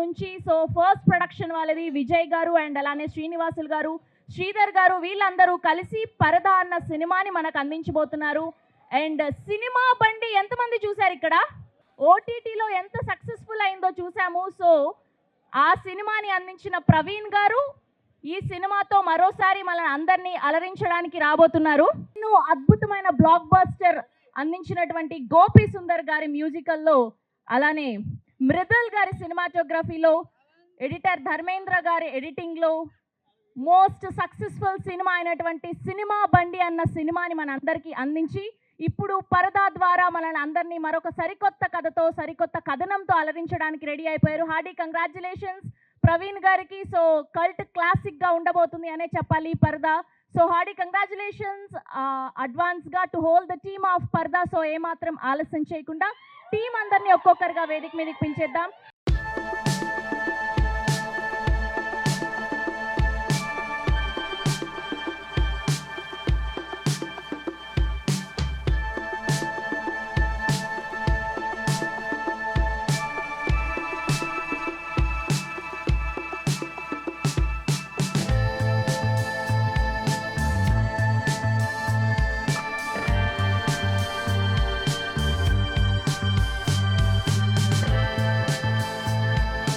నుంచి. So first production వాళ్ళది విజయ్ గారు అండ్ అలానే శ్రీనివాసులు గారు, శ్రీధర్ గారు, వీళ్ళందరూ కలిసి పరదా అన్న సినిమాని మనకు అందించబోతున్నారు. అండ్ సినిమా బండి ఎంతమంది చూశారు ఇక్కడ? ఓటీటీలో ఎంత సక్సెస్ఫుల్ అయిందో చూసాము. సో ఆ సినిమాని అందించిన ప్రవీణ్ గారు ఈ సినిమాతో మరోసారి మన అందరినీ అలరించడానికి రాబోతున్నారు. అద్భుతమైన బ్లాక్ బస్టర్ అందించినటువంటి గోపి సుందర్ గారి మ్యూజికల్లో, అలానే మృదుల్ గారి సినిమాటోగ్రఫీలో, ఎడిటర్ ధర్మేంద్ర గారి ఎడిటింగ్లో మోస్ట్ సక్సెస్ఫుల్ సినిమా అయినటువంటి సినిమా బండి అన్న సినిమాని మన అందరికీ అందించి ఇప్పుడు పరదా ద్వారా మనల్ని అందరినీ మరొక సరికొత్త కథతో, సరికొత్త కథనంతో అలరించడానికి రెడీ అయిపోయారు. హార్డీ కంగ్రాచులేషన్స్ ప్రవీణ్ గారికి. సో కల్ట్ క్లాసిక్గా ఉండబోతుంది అనే చెప్పాలి పరదా. సో హార్డీ కంగ్రాచులేషన్స్ అడ్వాన్స్గా to whole the team of పరదా. సో ఏమాత్రం ఆలస్యం చేయకుండా టీం అందరినీ ఒక్కొక్కరుగా వేదిక మీదకి పిలిచేద్దాం.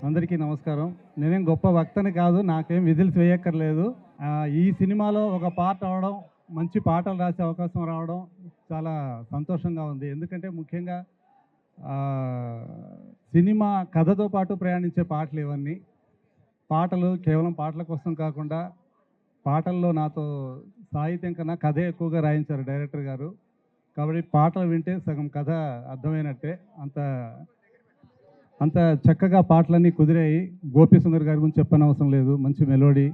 అందరికీ నమస్కారం. నేనేం గొప్ప వక్తని కాదు, నాకేం విజిల్స్ వేయక్కర్లేదు. ఈ సినిమాలో ఒక పార్ట్ అవడం, మంచి పాటలు రాసే అవకాశం రావడం చాలా సంతోషంగా ఉంది. ఎందుకంటే ముఖ్యంగా సినిమా కథతో పాటు ప్రయాణించే పాటలు ఇవన్నీ. పాటలు కేవలం పాటల కోసం కాకుండా పాటల్లో నాతో సాహిత్యం కన్నా కథే ఎక్కువగా రాయించారు డైరెక్టర్ గారు. కాబట్టి పాటలు వింటే సగం కథ అర్థమైనట్టే. అంత చక్కగా పాటలన్నీ కుదిరాయి. గోపి సుందర్ గారి గురించి చెప్పనవసరం లేదు, మంచి మెలోడీ,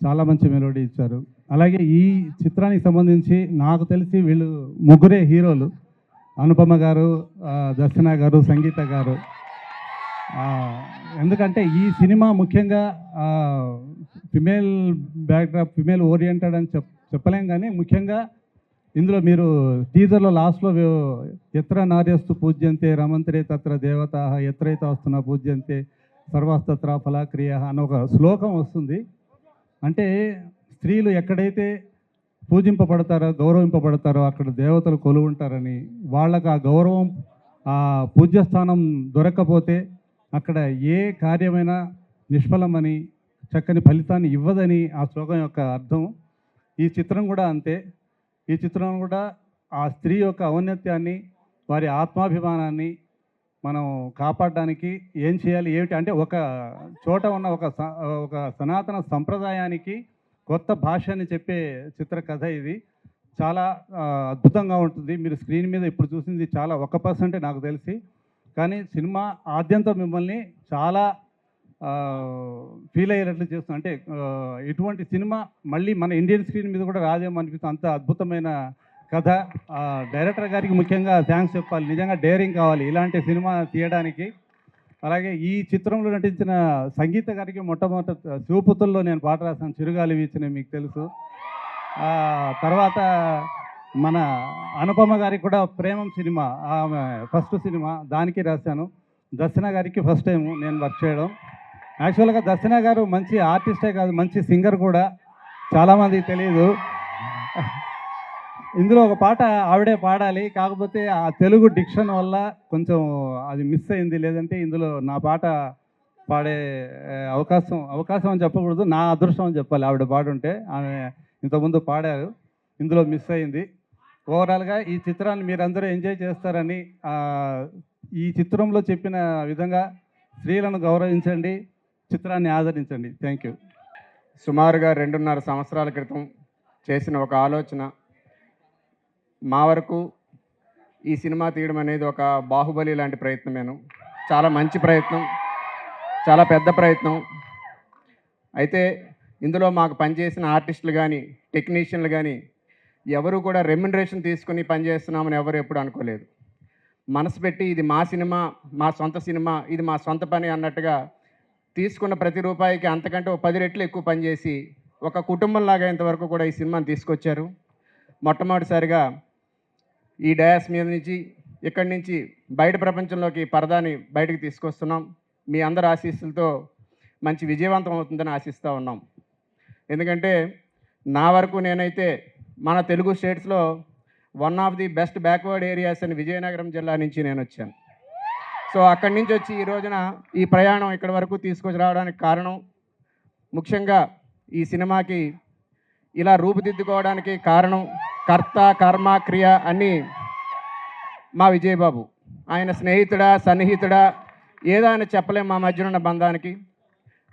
చాలా మంచి మెలోడీ ఇచ్చారు. అలాగే ఈ చిత్రానికి సంబంధించి నాకు తెలిసి వీళ్ళు ముగ్గురే హీరోలు, అనుపమ గారు, దర్శన గారు, సంగీత గారు. ఎందుకంటే ఈ సినిమా ముఖ్యంగా ఫిమేల్ బ్యాక్డ్రాప్, ఫిమేల్ ఓరియంటెడ్ అని చెప్పలేం, కానీ ముఖ్యంగా ఇందులో మీరు టీజర్లో లాస్ట్లో ఎత్ర నార్యస్తు పూజ్యంతే రమంత్రే తత్ర దేవత ఎత్రైతే వస్తున్న పూజ్యంతే సర్వస్తత్ర ఫలాక్రియ అని ఒక శ్లోకం వస్తుంది. అంటే స్త్రీలు ఎక్కడైతే పూజింపబడతారో, గౌరవింపబడతారో అక్కడ దేవతలు కొలువుంటారని, వాళ్ళకు ఆ గౌరవం, ఆ పూజ్యస్థానం దొరకకపోతే అక్కడ ఏ కార్యమైనా నిష్ఫలమని, చక్కని ఫలితాన్ని ఇవ్వదని ఆ శ్లోకం యొక్క అర్థం. ఈ చిత్రం కూడా అంతే. ఈ చిత్రం కూడా ఆ స్త్రీ యొక్క ఔన్నత్యాన్ని, వారి ఆత్మాభిమానాన్ని మనం కాపాడడానికి ఏం చేయాలి, ఏమిటి అంటే ఒక చోట ఉన్న ఒక సనాతన సంప్రదాయానికి కొత్త భాషని చెప్పే చిత్రకథ ఇది. చాలా అద్భుతంగా ఉంటుంది. మీరు స్క్రీన్ మీద ఇప్పుడు చూసింది చాలా 1% నాకు తెలిసి, కానీ సినిమా ఆద్యంతం మిమ్మల్ని చాలా ఫీల్ అయ్యేటట్లు చేస్తుంది. అంటే ఇటువంటి సినిమా మళ్ళీ మన ఇండియన్ స్క్రీన్ మీద కూడా రాదేమో అనిపిస్తుంది. అంత అద్భుతమైన కథ. డైరెక్టర్ గారికి ముఖ్యంగా థ్యాంక్స్ చెప్పాలి. నిజంగా డేరింగ్ కావాలి ఇలాంటి సినిమా తీయడానికి. అలాగే ఈ చిత్రంలో నటించిన సంగీత గారికి మొట్టమొదటి శివపుత్రుల్లో నేను పాట రాశాను, చిరుగాలి వీచిన, మీకు తెలుసు. తర్వాత మన అనుపమ గారికి కూడా ప్రేమం సినిమా, ఆమె ఫస్ట్ సినిమా, దానికి రాశాను. దర్శన గారికి ఫస్ట్ టైం నేను వర్క్ చేయడం. యాక్చువల్గా దర్శన గారు మంచి ఆర్టిస్టే కాదు, మంచి సింగర్ కూడా, చాలామందికి తెలియదు. ఇందులో ఒక పాట ఆవిడే పాడాలి, కాకపోతే ఆ తెలుగు డిక్షన్ వల్ల కొంచెం అది మిస్ అయింది. లేదంటే ఇందులో నా పాట పాడే అవకాశం అని చెప్పకూడదు, నా అదృష్టం అని చెప్పాలి. ఆవిడ పాడుంటే, ఆమె ఇంతకుముందు పాడారు, ఇందులో మిస్ అయింది. ఓవరాల్గా ఈ చిత్రాన్ని మీరందరూ ఎంజాయ్ చేస్తారని, ఈ చిత్రంలో చెప్పిన విధంగా స్త్రీలను గౌరవించండి, చిత్రాన్ని ఆదరించండి. Thank you. సుమారుగా 2.5 సంవత్సరాల క్రితం చేసిన ఒక ఆలోచన, మా వరకు ఈ సినిమా తీయడం అనేది ఒక బాహుబలి లాంటి ప్రయత్నమేను. చాలా మంచి ప్రయత్నం, చాలా పెద్ద ప్రయత్నం. అయితే ఇందులో మాకు పనిచేసిన ఆర్టిస్టులు కానీ, టెక్నీషియన్లు కానీ ఎవరు కూడా రెమ్యునరేషన్ తీసుకుని పనిచేస్తున్నామని ఎవరు ఎప్పుడు అనుకోలేదు. మనసు పెట్టి ఇది మా సినిమా, మా సొంత సినిమా, ఇది మా సొంత పని అన్నట్టుగా తీసుకున్న ప్రతి రూపాయికి అంతకంటే 10 రెట్లు ఎక్కువ పనిచేసి ఒక కుటుంబంలాగా ఇంతవరకు కూడా ఈ సినిమాని తీసుకొచ్చారు. మొట్టమొదటిసారిగా ఈ డయాస్ మీద నుంచి, ఇక్కడి నుంచి బయట ప్రపంచంలోకి పరదాని బయటకు తీసుకొస్తున్నాం. మీ అందరి ఆశీస్సులతో మంచి విజయవంతం అవుతుందని ఆశిస్తూ ఉన్నాం. ఎందుకంటే నా వరకు నేనైతే మన తెలుగు స్టేట్స్లో one of the best backward areas అని విజయనగరం జిల్లా నుంచి నేను వచ్చాను. సో అక్కడి నుంచి వచ్చి ఈ రోజున ఈ ప్రయాణం ఇక్కడ వరకు తీసుకొచ్చి రావడానికి కారణం, ముఖ్యంగా ఈ సినిమాకి ఇలా రూపుదిద్దుకోవడానికి కారణం, కర్త కర్మ క్రియ అన్నీ మా విజయబాబు. ఆయన స్నేహితుడా సన్నిహితుడా ఏదో అని చెప్పలేం మా మధ్యనున్న బంధానికి.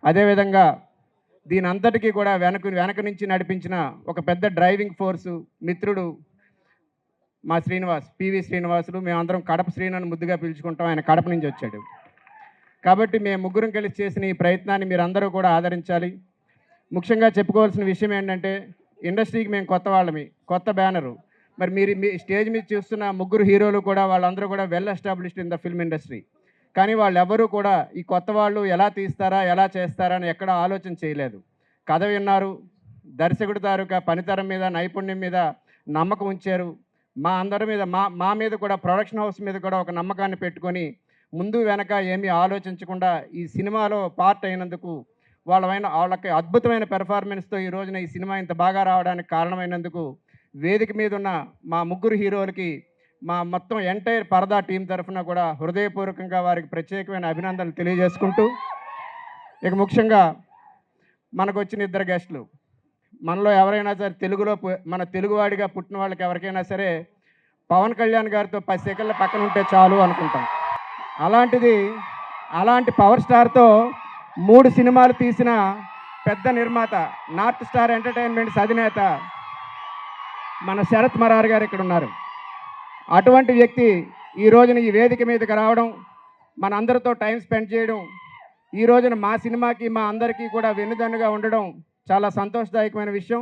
అదేవిధంగా దీని అంతటికీ కూడా వెనక నుంచి నడిపించిన ఒక పెద్ద డ్రైవింగ్ ఫోర్సు మిత్రుడు మా శ్రీనివాస్, పివి శ్రీనివాసులు. మేమందరం కడప శ్రీను ముద్దుగా పిలుచుకుంటాం, ఆయన కడప నుంచి వచ్చాడు. కాబట్టి మేము ముగ్గురం కలిసి చేసిన ఈ ప్రయత్నాన్ని మీరు అందరూ కూడా ఆదరించాలి. ముఖ్యంగా చెప్పుకోవాల్సిన విషయం ఏంటంటే, ఇండస్ట్రీకి మేము కొత్త వాళ్ళమి, కొత్త బ్యానరు. మరి మీరు మీ స్టేజ్ మీద చూస్తున్న ముగ్గురు హీరోలు కూడా వాళ్ళందరూ కూడా well established in the film industry. కానీ వాళ్ళు ఎవరూ కూడా ఈ కొత్త వాళ్ళు ఎలా తీస్తారా ఎలా చేస్తారా అని ఎక్కడ ఆలోచన చేయలేదు. కథ విన్నారు, దర్శకుడి తాలూకా పనితరం మీద నైపుణ్యం మీద నమ్మకం ఉంచారు. మా అందరి మీద మా మీద కూడా ప్రొడక్షన్ హౌస్ మీద కూడా ఒక నమ్మకాన్ని పెట్టుకొని ముందు వెనక ఏమీ ఆలోచించకుండా ఈ సినిమాలో పార్ట్ అయినందుకు వాళ్ళకి అద్భుతమైన పెర్ఫార్మెన్స్తో ఈ రోజున ఈ సినిమా ఇంత బాగా రావడానికి కారణమైనందుకు వేదిక మీద ఉన్న మా ముగ్గురు హీరోలకి మా మొత్తం ఎంటైర్ పరదా టీం తరఫున కూడా హృదయపూర్వకంగా వారికి ప్రత్యేకమైన అభినందనలు తెలియజేసుకుంటూ, ఇక ముఖ్యంగా మనకు వచ్చిన ఇద్దరు గెస్టులు, మనలో ఎవరైనా సరే మన తెలుగువాడిగా పుట్టిన వాళ్ళకి ఎవరికైనా సరే పవన్ కళ్యాణ్ గారితో 10 సెకండ్ల పక్కన ఉంటే చాలు అనుకుంటాం. అలాంటి పవర్ స్టార్తో 3 సినిమాలు తీసిన పెద్ద నిర్మాత, నార్త్ స్టార్ ఎంటర్టైన్మెంట్స్ అధినేత మన శరత్ మరార్ గారు ఇక్కడ ఉన్నారు. అటువంటి వ్యక్తి ఈ రోజున ఈ వేదిక మీదకి రావడం, మన అందరితో టైం స్పెండ్ చేయడం, ఈ రోజున మా సినిమాకి మా అందరికీ కూడా వెన్నుదన్నుగా ఉండడం చాలా సంతోషదాయకమైన విషయం.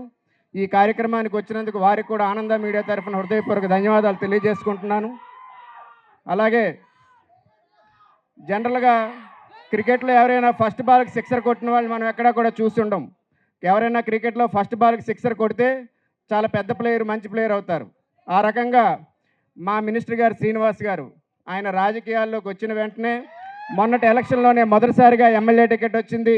ఈ కార్యక్రమానికి వచ్చినందుకు వారికి కూడా ఆనంద మీడియా తరఫున హృదయపూర్వక ధన్యవాదాలు తెలియజేసుకుంటున్నాను. అలాగే జనరల్గా క్రికెట్లో ఎవరైనా ఫస్ట్ బాల్కి సిక్సర్ కొట్టిన వాళ్ళు మనం ఎక్కడా కూడా చూసి ఉండం. ఎవరైనా క్రికెట్లో ఫస్ట్ బాల్కి సిక్సర్ కొడితే చాలా పెద్ద ప్లేయర్, మంచి ప్లేయర్ అవుతారు. ఆ రకంగా మా మినిస్టర్ గారు శ్రీనివాస్ గారు, ఆయన రాజకీయాల్లోకి వచ్చిన వెంటనే మొన్నటి ఎలక్షన్లోనే మొదటిసారిగా ఎమ్మెల్యే టికెట్ వచ్చింది,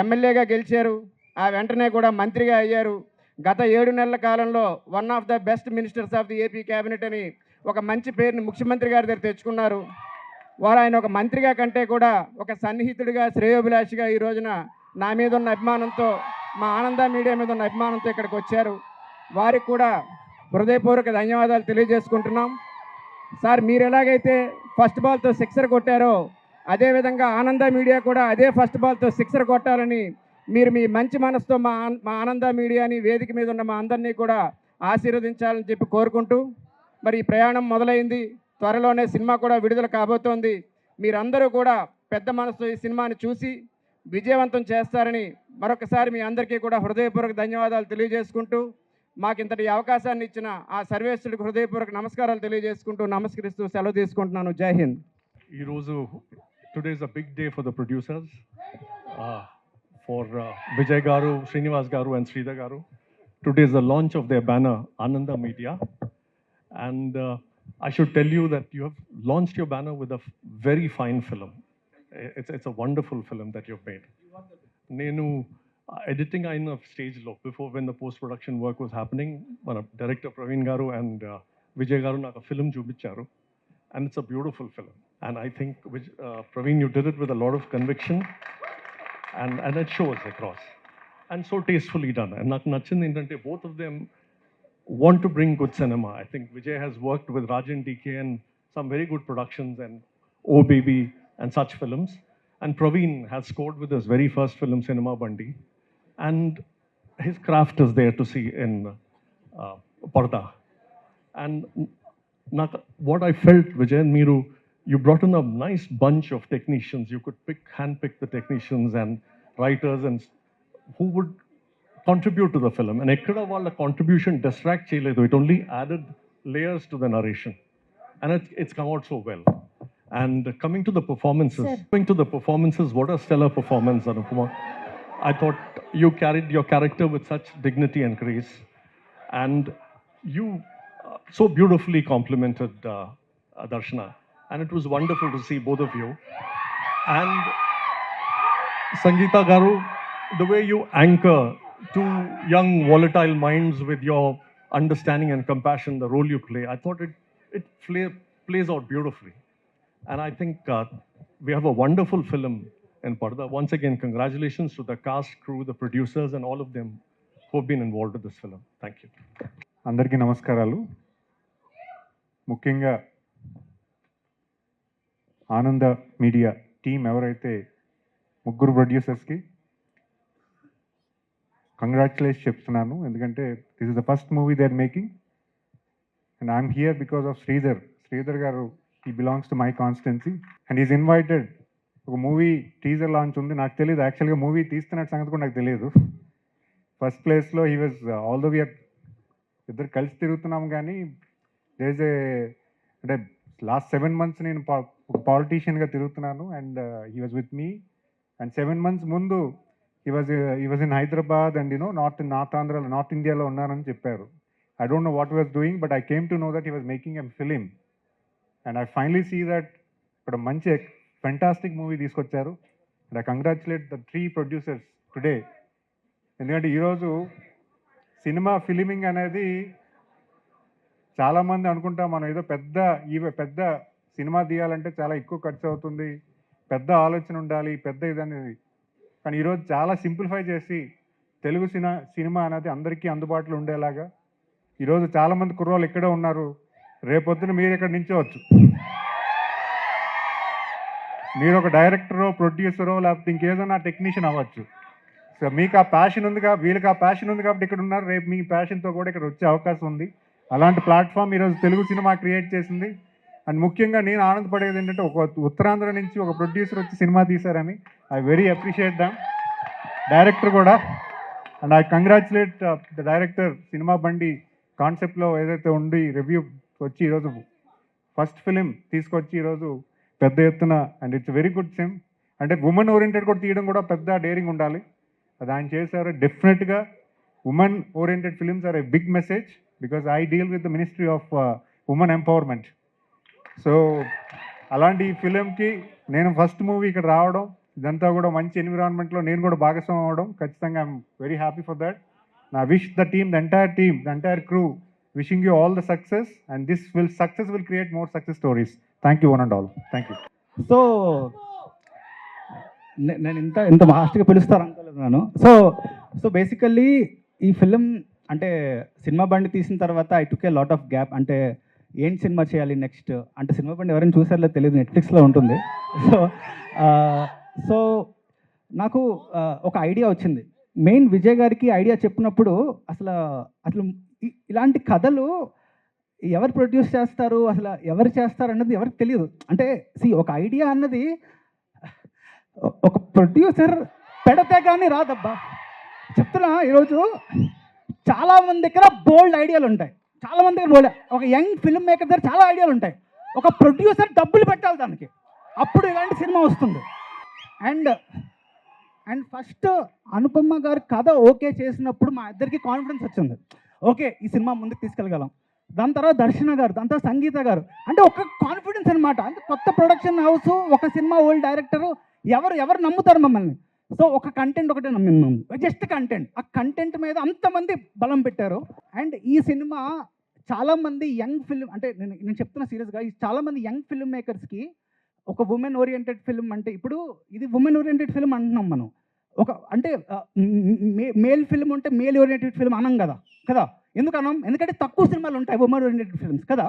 ఎమ్మెల్యేగా గెలిచారు. ఆ వెంటనే కూడా మంత్రిగా అయ్యారు. గత 7 నెలల కాలంలో one of the best ministers of the AP cabinet అని ఒక మంచి పేరుని ముఖ్యమంత్రి గారి దగ్గర తెచ్చుకున్నారు. వారు ఆయన ఒక మంత్రిగా కంటే కూడా ఒక సన్నిహితుడిగా, శ్రేయోభిలాషిగా ఈ రోజున నా మీద ఉన్న అభిమానంతో, మా ఆనంద మీడియా మీద ఉన్న అభిమానంతో ఇక్కడికి వచ్చారు. వారికి కూడా హృదయపూర్వక ధన్యవాదాలు తెలియజేసుకుంటున్నాం. సార్, మీరు ఎలాగైతే ఫస్ట్ బాల్తో సిక్సర్ కొట్టారో అదేవిధంగా ఆనంద మీడియా కూడా అదే ఫస్ట్ బాల్తో సిక్సర్ కొట్టాలని మీరు మీ మంచి మనసుతో మా ఆనంద మీడియాని, వేదిక మీద ఉన్న మా అందరినీ కూడా ఆశీర్వదించాలని చెప్పి కోరుకుంటూ, మరి ఈ ప్రయాణం మొదలైంది. త్వరలోనే సినిమా కూడా విడుదల కాబోతోంది. మీరందరూ కూడా పెద్ద మనసుతో ఈ సినిమాని చూసి విజయవంతం చేస్తారని మరొకసారి మీ అందరికీ కూడా హృదయపూర్వక ధన్యవాదాలు తెలియజేసుకుంటూ, మాకు ఇంతటి అవకాశాన్ని ఇచ్చిన ఆ సర్వేశ్వరుడికి హృదయపూర్వక నమస్కారాలు తెలియజేసుకుంటూ నమస్కరిస్తూ సెలవు తీసుకుంటున్నాను. జై Hind. Today is a big day for the producers, for Vijay Garu, Srinivas Garu and Sridhar Garu. Today is the launch of their banner, Ananda Media. And I should tell you that you have launched your banner with a very fine film. It's a wonderful film that you've made. Nenu editing అయిన స్టేజ్లో, before when the post production work was happening, మన director Praveen గారు and Vijay గారు నాకు film చూపించారు. And it's a beautiful film. And I think, Praveen, you did it with a lot of conviction. And it shows across. And so tastefully done. And నాకు నచ్చింది ఏంటంటే both of them want to bring good cinema. I think Vijay has worked with Rajan DK and some very good productions and Oh Baby and such films. And Praveen has scored with his very first film, Cinema Bandi. And his craft is there to see in Parda. And what I felt, Vijay, Meeru, you brought in a nice bunch of technicians. You could handpick the technicians and writers and who would contribute to the film. And ekkada valla contribution distract cheyaledu. It only added layers to the narration. And it's come out so well. And coming to the performances, what a stellar performance, Anupama. I thought you carried your character with such dignity and grace. And you so beautifully complimented Darshana. And it was wonderful to see both of you. And Sangeeta Garu, the way you anchor two young, volatile minds with your understanding and compassion, the role you play, I thought it plays out beautifully. And I think we have a wonderful film in Parda. Once again, congratulations to the cast, crew, the producers, and all of them who have been involved in this film. Thank you. అందరికీ నమస్కారాలు. ముఖ్యంగా ఆనంద media team ఎవరైతే ముగ్గురు ప్రొడ్యూసర్స్కి congratulation చెప్తున్నాను, ఎందుకంటే this is the first movie they are making and I'm here because of Sridhar garu. He belongs to my constituency and is invited. ఒక movie teaser launch ఉంది, నాకు తెలియదు యాక్చువల్గా మూవీ తీస్తున్నట్టు సంగతి కూడా నాకు తెలియదు. ఫస్ట్ ప్లేస్లో he was all the we ఇద్దరు కలిసి తిరుగుతున్నాం, కానీ దేర్ ఇస్ ఏ అంటే లాస్ట్ 7 months నేను ఒక పాలిటీషియన్గా తిరుగుతున్నాను and he was with me. And 7 months ముందు he was in Hyderabad and north ఆంధ్రాలో, నార్త్ ఇండియాలో ఉన్నారని చెప్పారు. I don't know what he was doing, but I came to know that he was making a film and I finally see that ఇక్కడ మంచి fantastic movie తీసుకొచ్చారు. And I congratulate the 3 producers today. ఎందుకంటే ఈరోజు cinema ఫిలిమింగ్ అనేది చాలామంది అనుకుంటాం మనం ఏదో పెద్ద సినిమా తీయాలంటే చాలా ఎక్కువ ఖర్చు అవుతుంది, పెద్ద ఆలోచన ఉండాలి, పెద్ద ఇదనేది. కానీ ఈరోజు చాలా సింప్లిఫై చేసి తెలుగు సినిమా అనేది అందరికీ అందుబాటులో ఉండేలాగా ఈరోజు చాలామంది కుర్రోళ్ళు ఇక్కడే ఉన్నారు. రేపొద్దున మీరు ఇక్కడ నించోవచ్చు, మీరు ఒక డైరెక్టరో ప్రొడ్యూసరో లేకపోతే ఇంకేదైనా టెక్నీషియన్ అవ్వచ్చు. సో మీకు ఆ ప్యాషన్ ఉంది, వీళ్ళకి ఆ ప్యాషన్ ఉంది కాబట్టి ఇక్కడ ఉన్నారు. రేపు మీ ప్యాషన్తో కూడా ఇక్కడ వచ్చే అవకాశం ఉంది. అలాంటి ప్లాట్ఫామ్ ఈరోజు తెలుగు సినిమా క్రియేట్ చేసింది. అండ్ ముఖ్యంగా నేను ఆనందపడేది ఏంటంటే ఒక ఉత్తరాంధ్ర నుంచి ఒక ప్రొడ్యూసర్ వచ్చి సినిమా తీశారని I very appreciate them, director కూడా. And I congratulate the director. Cinema Bandi కాన్సెప్ట్లో ఏదైతే ఉండి రివ్యూ వచ్చి ఈరోజు ఫస్ట్ ఫిలిం తీసుకొచ్చి ఈరోజు పెద్ద ఎత్తున and it's very good SIM. అంటే ఉమెన్ ఓరియంటెడ్ కూడా తీయడం కూడా పెద్ద డేరింగ్ ఉండాలి, అది ఆయన చేశారు. డెఫినెట్గా women oriented films are a big message because I deal with the ministry of women empowerment. So అలాంటి ఫిలింకి నేను ఫస్ట్ మూవీ ఇక్కడ రావడం, ఇదంతా కూడా మంచి ఎన్విరాన్మెంట్లో నేను కూడా భాగస్వామ్యం అవ్వడం, ఖచ్చితంగా I'm very happy for that. నా wish the team, the entire crew, wishing you all the success and this success will create more success stories. Thank you one and all. Thank you. So నేను ఇంత ఫాస్ట్గా పిలుస్తారు అనుకోలేదు నేను. So basically ఈ film అంటే cinema బండి తీసిన తర్వాత I took a lot of gap. అంటే ఏంటి సినిమా చేయాలి నెక్స్ట్ అంటే, సినిమా బండి ఎవరైనా చూసారో తెలియదు, నెట్ఫ్లిక్స్లో ఉంటుంది. సో నాకు ఒక ఐడియా వచ్చింది. మెయిన్ విజయ్ గారికి ఐడియా చెప్పినప్పుడు అసలు ఇలాంటి కథలు ఎవరు ప్రొడ్యూస్ చేస్తారు, అసలు ఎవరు చేస్తారు అన్నది ఎవరికి తెలియదు. అంటే ఒక ఐడియా అన్నది ఒక ప్రొడ్యూసర్ పెడితే కానీ రాదబ్బా. చెప్తున్నా, ఈరోజు చాలామంది దగ్గర బోల్డ్ ఐడియాలు ఉంటాయి, చాలామంది దగ్గర బోల్డ్. ఒక యంగ్ ఫిల్మ్ మేకర్ దగ్గర చాలా ఐడియాలు ఉంటాయి. ఒక ప్రొడ్యూసర్ డబ్బులు పెట్టాలి దానికి, అప్పుడు ఇలాంటి సినిమా వస్తుంది. అండ్ ఫస్ట్ అనుపమ గారు కథ ఓకే చేసినప్పుడు మా ఇద్దరికి కాన్ఫిడెన్స్ వచ్చింది, ఓకే ఈ సినిమా ముందుకు తీసుకెళ్ళగలం. దాని తర్వాత దర్శన గారు, దాని తర్వాత సంగీత గారు, అంటే ఒక కాన్ఫిడెన్స్ అనమాట. అంటే కొత్త ప్రొడక్షన్ హౌస్, ఒక సినిమా ఓల్డ్ డైరెక్టరు, ఎవరు నమ్ముతారు మమ్మల్ని. సో ఒక కంటెంట్ ఒకటే నమ్మింది, జస్ట్ కంటెంట్. ఆ కంటెంట్ మీద అంతమంది బలం పెట్టారు. అండ్ ఈ సినిమా చాలామంది యంగ్ ఫిల్మ్, అంటే నేను చెప్తున్నా సీరియస్గా, చాలామంది యంగ్ ఫిల్మ్ మేకర్స్కి ఒక ఉమెన్ ఓరియంటెడ్ ఫిల్మ్ అంటే, ఇప్పుడు ఇది ఉమెన్ ఓరియంటెడ్ ఫిల్మ్ అంటున్నాం మనం. అంటే మేల్ ఫిల్మ్ ఉంటే మేల్ ఓరియంటెడ్ ఫిల్మ్ అనం కదా ఎందుకు అనం? ఎందుకంటే తక్కువ సినిమాలు ఉంటాయి ఉమెన్ ఓరియంటెడ్ ఫిల్మ్స్ కదా.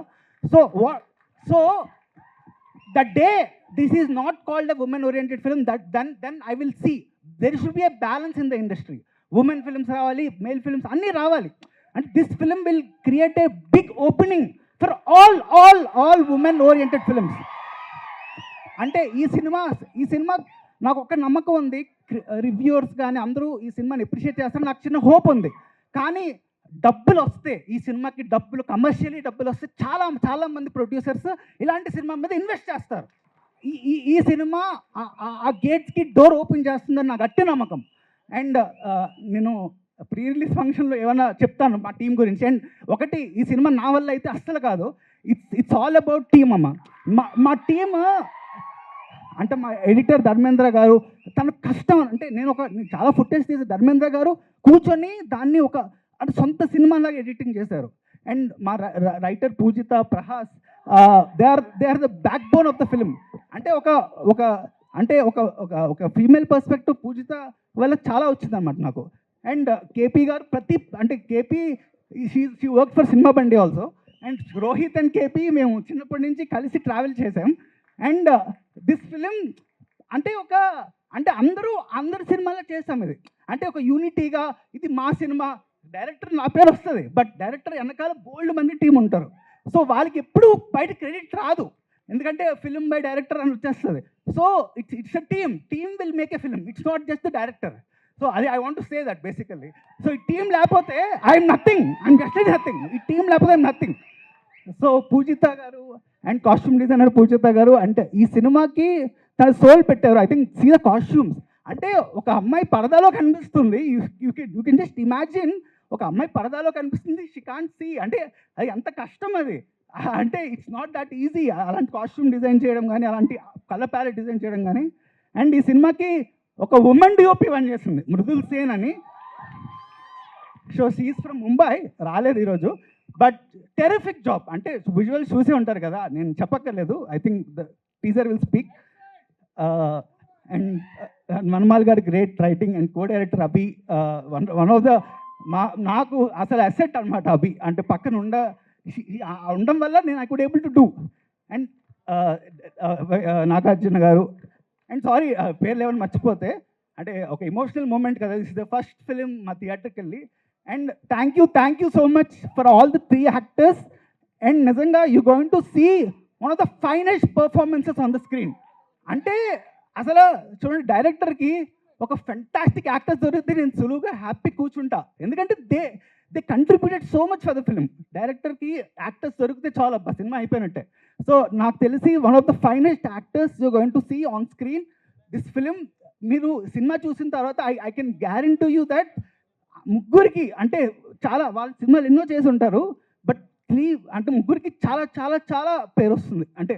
So the day this is not called a women oriented film, then I will see there should be a balance in the industry. Women films రావాలి, మేల్ ఫిల్మ్స్ అన్నీ రావాలి. And this film will create a big opening for all women oriented films. అంటే ఈ cinema నాకు ఒక నమ్మకం ఉంది, reviewers కానీ అందరూ ఈ సినిమాని అప్రిషియేట్ చేస్తారు, నాకు చిన్న హోప్ ఉంది. కానీ డబ్బులు వస్తే, ఈ సినిమాకి కమర్షియలీ డబ్బులు వస్తే చాలా మంది ప్రొడ్యూసర్స్ ఇలాంటి సినిమా మీద ఇన్వెస్ట్ చేస్తారు. ఈ సినిమా ఆ గేట్స్కి డోర్ ఓపెన్ చేస్తుందని నాకు గట్టి నమ్మకం. అండ్ నేను ప్రీ రిలీజ్ ఫంక్షన్లో ఏమైనా చెప్తాను మా టీం గురించి. అండ్ ఒకటి, ఈ సినిమా నా వల్ల అయితే అస్సలు కాదు, ఇట్స్ ఆల్ అబౌట్ టీమ్ అమ్మ. మా టీమ్ అంటే మా ఎడిటర్ ధర్మేంద్ర గారు తన కష్టం అంటే నేను చాలా ఫుటేజ్ తీసి ధర్మేంద్ర గారు కూర్చొని దాన్ని అంటే సొంత సినిమాలాగా ఎడిటింగ్ చేశారు. అండ్ మా writer Pujitha Prahas they are the backbone of the film. అంటే ఒక ఫీమేల్ పర్స్పెక్టివ్ పూజిత వల్ల చాలా వచ్చింది అనమాట నాకు. And KP garu KP she work for Cinema Bandi also. And Rohit and KP మేము చిన్నప్పటి నుంచి కలిసి ట్రావెల్ చేసాం. అండ్ దిస్ ఫిలిం అంటే అందరు సినిమాలో చేస్తాం ఇది. అంటే ఒక యూనిటీగా ఇది మా సినిమా, డైరెక్టర్ నా పేరు వస్తుంది, బట్ డైరెక్టర్ వెనకాల బోల్డ్ మంది టీం ఉంటారు. సో వాళ్ళకి ఎప్పుడు బయట క్రెడిట్ రాదు, ఎందుకంటే ఫిల్మ్ బై డైరెక్టర్ అని వచ్చేస్తుంది. So it's a team will make a film, it's not just the director. So అది I want to say that basically. So ఈ టీం లేకపోతే ఐఎమ్ నథింగ్, ఈ టీం లేకపోతే I'm nothing. So Pujitha garu and costume designer పూజిత గారు అంటే ఈ సినిమాకి తన సోల్ పెట్టారు. I think see the costumes. అంటే ఒక అమ్మాయి పరదాలో కనిపిస్తుంది, యూ కెన్ జస్ట్ ఇమాజిన్ ఒక అమ్మాయి పరదాలో కనిపిస్తుంది, షీ కాంట్ సీ. అంటే అది ఎంత కష్టం అది. అంటే ఇట్స్ నాట్ దట్ ఈజీ అలాంటి కాస్ట్యూమ్ డిజైన్ చేయడం కానీ, అలాంటి కలర్ ప్యాలెట్ డిజైన్ చేయడం కానీ. అండ్ ఈ సినిమాకి ఒక ఉమెన్ డిఓపి పని చేస్తుంది, మృదుల్ సేన్ అని. సో షీఈస్ ఫ్రమ్ ముంబై, రాలేదు ఈరోజు, బట్ టెరిఫిక్ జాబ్. అంటే విజువల్స్ చూసి ఉంటారు కదా, నేను చెప్పక్కర్లేదు. I think the teaser will speak. And మన్మాల్ గారి great writing and co director Abhi, one of the నాకు అసలు అసెట్ అనమాట అభి. అంటే పక్కన ఉండడం వల్ల నేను I could able to do. And Nagarjuna garu, and sorry పేర్లు ఏమైనా మర్చిపోతే, అంటే ఒక ఎమోషనల్ మూమెంట్ కదా, this is the first film మా థియేటర్కి వెళ్ళి. And thank you so much for all the 3 actors. And నిజంగా you going to see one of the finest performances on the screen. అంటే అసలు చూడండి, డైరెక్టర్కి ఒక ఫెంటాస్టిక్ యాక్టర్స్ దొరికితే నేను సులువుగా హ్యాపీ కూర్చుంటా, ఎందుకంటే they contributed so much for the film. డైరెక్టర్కి యాక్టర్స్ దొరికితే చాలా సినిమా అయిపోయినట్టే. సో నాకు తెలిసి one of the finest actors you going to see on screen this film. మీరు సినిమా చూసిన తర్వాత I can guarantee you that ముగ్గురికి, అంటే చాలా వాళ్ళు సినిమాలు ఎన్నో చేసి ఉంటారు, బట్ ముగ్గురికి చాలా చాలా చాలా పేరు వస్తుంది. అంటే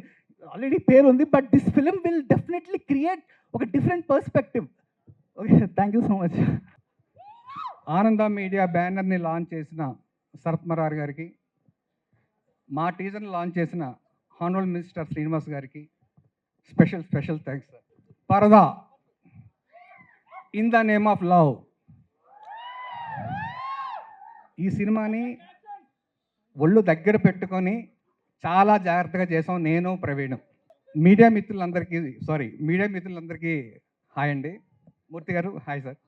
ఆల్రెడీ పేరు ఉంది, but this film will definitely create ఒక different perspective. Okay, thank you so much. Ananda media బ్యానర్ని లాంచ్ చేసిన శరత్ మరార్ గారికి, మా టీజర్ని లాంచ్ చేసిన హానరబుల్ మినిస్టర్ శ్రీనివాస్ గారికి special thanks sir. Paradha in the name of love, ఈ సినిమాని ఒళ్ళు దగ్గర పెట్టుకొని చాలా జాగ్రత్తగా చేసాం నేను ప్రవీణ్. మీడియా మిత్రులందరికీ హాయ్ అండి. మూర్తి గారు హాయ్ సార్.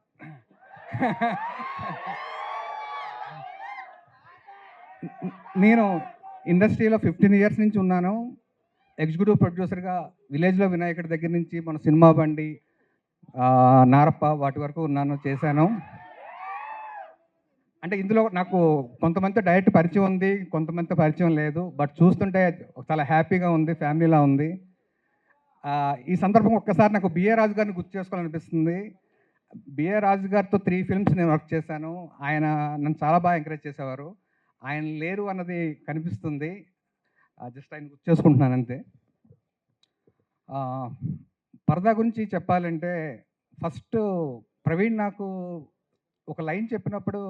నేను ఇండస్ట్రీలో 15 ఇయర్స్ నుంచి ఉన్నాను. ఎగ్జిక్యూటివ్ ప్రొడ్యూసర్గా విలేజ్లో వినాయకుడి దగ్గర నుంచి మన సినిమా బండి, నారప్ప వాటి వరకు చేశాను. అంటే ఇందులో నాకు కొంతమంది డైరెక్ట్ పరిచయం ఉంది, కొంతమంది పరిచయం లేదు, బట్ చూస్తుంటే చాలా హ్యాపీగా ఉంది, ఫ్యామిలీలా ఉంది. ఈ సందర్భం ఒక్కసారి నాకు బిఏ రాజు గారిని గుర్తు చేసుకోవాలనిపిస్తుంది. బిఏ రాజు గారితో 3 ఫిల్మ్స్ నేను వర్క్ చేశాను. ఆయన నన్ను చాలా బాగా ఎంకరేజ్ చేసేవారు. ఆయన లేరు అన్నది కనిపిస్తుంది, జస్ట్ ఆయన గుర్తు చేసుకుంటున్నాను అంతే. పరదా గురించి చెప్పాలంటే, ఫస్ట్ ప్రవీణ్ నాకు ఒక లైన్ చెప్పినప్పుడు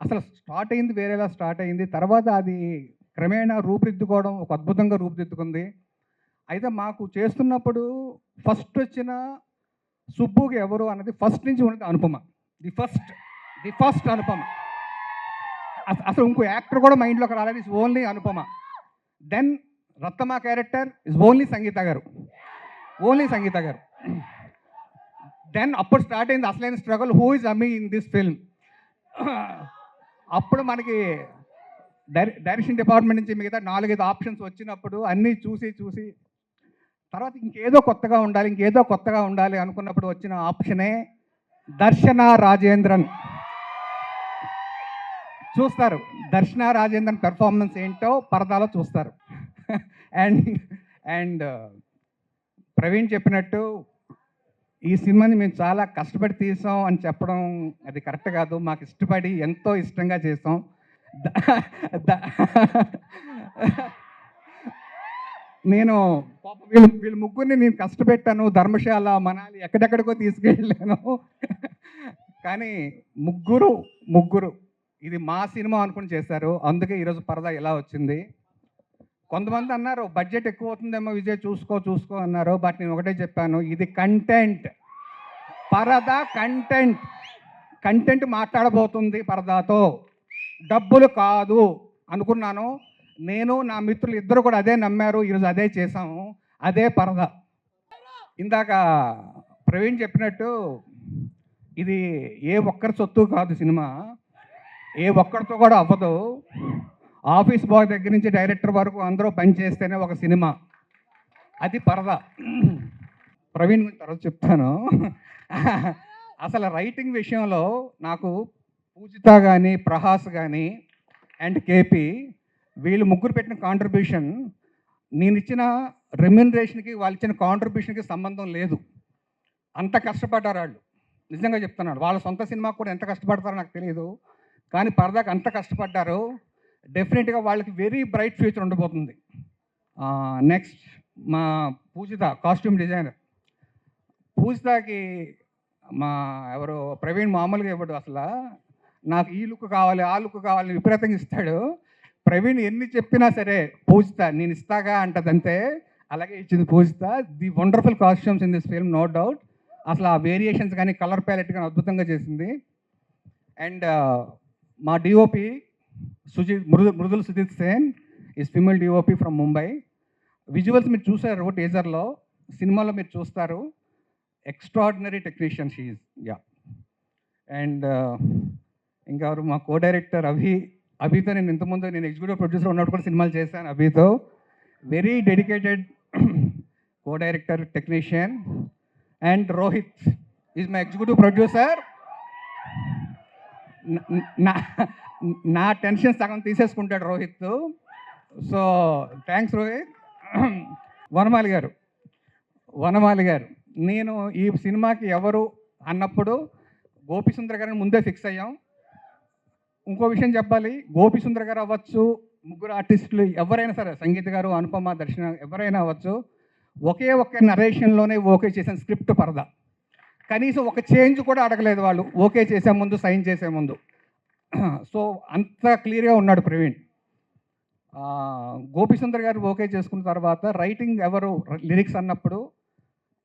అసలు స్టార్ట్ అయింది వేరేలా స్టార్ట్ అయింది, తర్వాత అది క్రమేణా రూపుదిద్దుకోవడం ఒక అద్భుతంగా రూపుదిద్దుకుంది. అయితే మాకు చేస్తున్నప్పుడు ఫస్ట్ వచ్చిన సుబ్బుకి ఎవరు అన్నది ఫస్ట్ నుంచి ఉన్నది అనుపమ. The first Anupama. అసలు ఇంకో యాక్టర్ కూడా మైండ్లోకి రాలేదు, is only Anupama. Then Rathamma character is only Sangeetha garu. Then అప్పుడు స్టార్ట్ అయింది అసలైన struggle, who is Ammi in this film. అప్పుడు మనకి డైరెక్షన్ డిపార్ట్మెంట్ నుంచి మిగతా 4-5 ఆప్షన్స్ వచ్చినప్పుడు అన్నీ చూసి తర్వాత ఇంకేదో కొత్తగా ఉండాలి అనుకున్నప్పుడు వచ్చిన ఆప్షనే దర్శన రాజేంద్రన్. చూస్తారు దర్శన రాజేంద్రన్ పెర్ఫార్మెన్స్ ఏంటో పరదాలో చూస్తారు. అండ్ ప్రవీణ్ చెప్పినట్టు ఈ సినిమాని మేము చాలా కష్టపడి తీసాం అని చెప్పడం అది కరెక్ట్ కాదు. మాకు ఇష్టపడి ఎంతో ఇష్టంగా చేసాం. నేను పాపం వీళ్ళు ముగ్గురిని నేను కష్టపెట్టాను, ధర్మశాల, మనాలి ఎక్కడెక్కడికో తీసుకెళ్ళాను. కానీ ముగ్గురు ఇది మా సినిమా అనుకుని చేశారు. అందుకే ఈరోజు పరదా ఇలా వచ్చింది. కొంతమంది అన్నారు బడ్జెట్ ఎక్కువ అవుతుందేమో విజయ్, చూసుకో అన్నారు. బట్ నేను ఒకటే చెప్పాను, ఇది కంటెంట్, పరదా కంటెంట్ మాట్లాడబోతుంది పరదాతో, డబ్బులు కాదు అనుకున్నాను. నేను నా మిత్రులు ఇద్దరు కూడా అదే నమ్మారు. ఈరోజు అదే చేసాము, అదే పరదా. ఇందాక ప్రవీణ్ చెప్పినట్టు ఇది ఏ ఒక్కరి సొత్తు కాదు సినిమా, ఏ ఒక్కరితో కూడా అవ్వదు. ఆఫీస్ బాయ్ దగ్గర నుంచి డైరెక్టర్ వరకు అందరూ పనిచేస్తేనే ఒక సినిమా, అది పరదా. ప్రవీణ్ గురించి తర్వాత చెప్తాను. అసలు రైటింగ్ విషయంలో నాకు పూజిత కానీ, ప్రహాస్ కానీ అండ్ కేపీ వీళ్ళు ముగ్గురు పెట్టిన కాంట్రిబ్యూషన్, నేను ఇచ్చిన రెమ్యునరేషన్కి వాళ్ళు ఇచ్చిన కాంట్రిబ్యూషన్కి సంబంధం లేదు. అంత కష్టపడ్డారు వాళ్ళు, నిజంగా చెప్తున్నాడు. వాళ్ళ సొంత సినిమాకు కూడా ఎంత కష్టపడతారో నాకు తెలియదు, కానీ పరదాకి అంత కష్టపడ్డారు. డెఫినెట్గా వాళ్ళకి వెరీ బ్రైట్ ఫ్యూచర్ ఉండబోతుంది. నెక్స్ట్ మా పూజిత కాస్ట్యూమ్ డిజైనర్. పూజితకి మా ఎవరో ప్రవీణ్ మామూలుగా ఇవ్వడు, అసలు నాకు ఈ లుక్ కావాలి, ఆ లుక్ కావాలి విపరీతంగా ఇస్తాడు. ప్రవీణ్ ఎన్ని చెప్పినా సరే పూజిత నేను ఇస్తాగా అంటదంతే. అలాగే ఇచ్చింది Pujitha. The wonderful costumes in this film, no doubt. అసలు ఆ వేరియేషన్స్ కానీ, కలర్ ప్యాలెట్ కానీ అద్భుతంగా చేసింది. అండ్ మా DOP Mridul Sujith Sen is female DOP from Mumbai. Visuals మీరు చూసారు టీజర్లో, సినిమాలో మీరు చూస్తారు. Extraordinary technician she. Yeah. And ఇంకా మా కో డైరెక్టర్ అభితో నేను ఇంతకుముందు నేను ఎగ్జిక్యూటివ్ ప్రొడ్యూసర్ ఉన్నప్పుడు కూడా సినిమాలు చేశాను అభితో. Very dedicated co director, technician. And Rohit is my executive producer. నా టెన్షన్ సగం తీసేసుకుంటాడు రోహిత్. So thanks Rohit. వనమాలి గారు, నేను ఈ సినిమాకి ఎవరు అన్నప్పుడు గోపిసుందర్ గారిని ముందే ఫిక్స్ అయ్యాం. ఇంకో విషయం చెప్పాలి, గోపిసుందర్ గారు అవ్వచ్చు, ముగ్గురు ఆర్టిస్టులు ఎవరైనా సరే, సంగీత గారు, అనుపమ, దర్శన ఎవరైనా అవ్వచ్చు, ఒకే నరేషన్లోనే ఓకే చేసిన స్క్రిప్ట్ పరదా. కనీసం ఒక చేంజ్ కూడా అడగలేదు వాళ్ళు, ఓకే చేసే ముందు, సైన్ చేసే ముందు. సో అంత క్లియర్గా ఉన్నాడు ప్రవీణ్. గోపిసుందర్ గారు ఓకే చేసుకున్న తర్వాత రైటింగ్ ఎవరు, లిరిక్స్ అన్నప్పుడు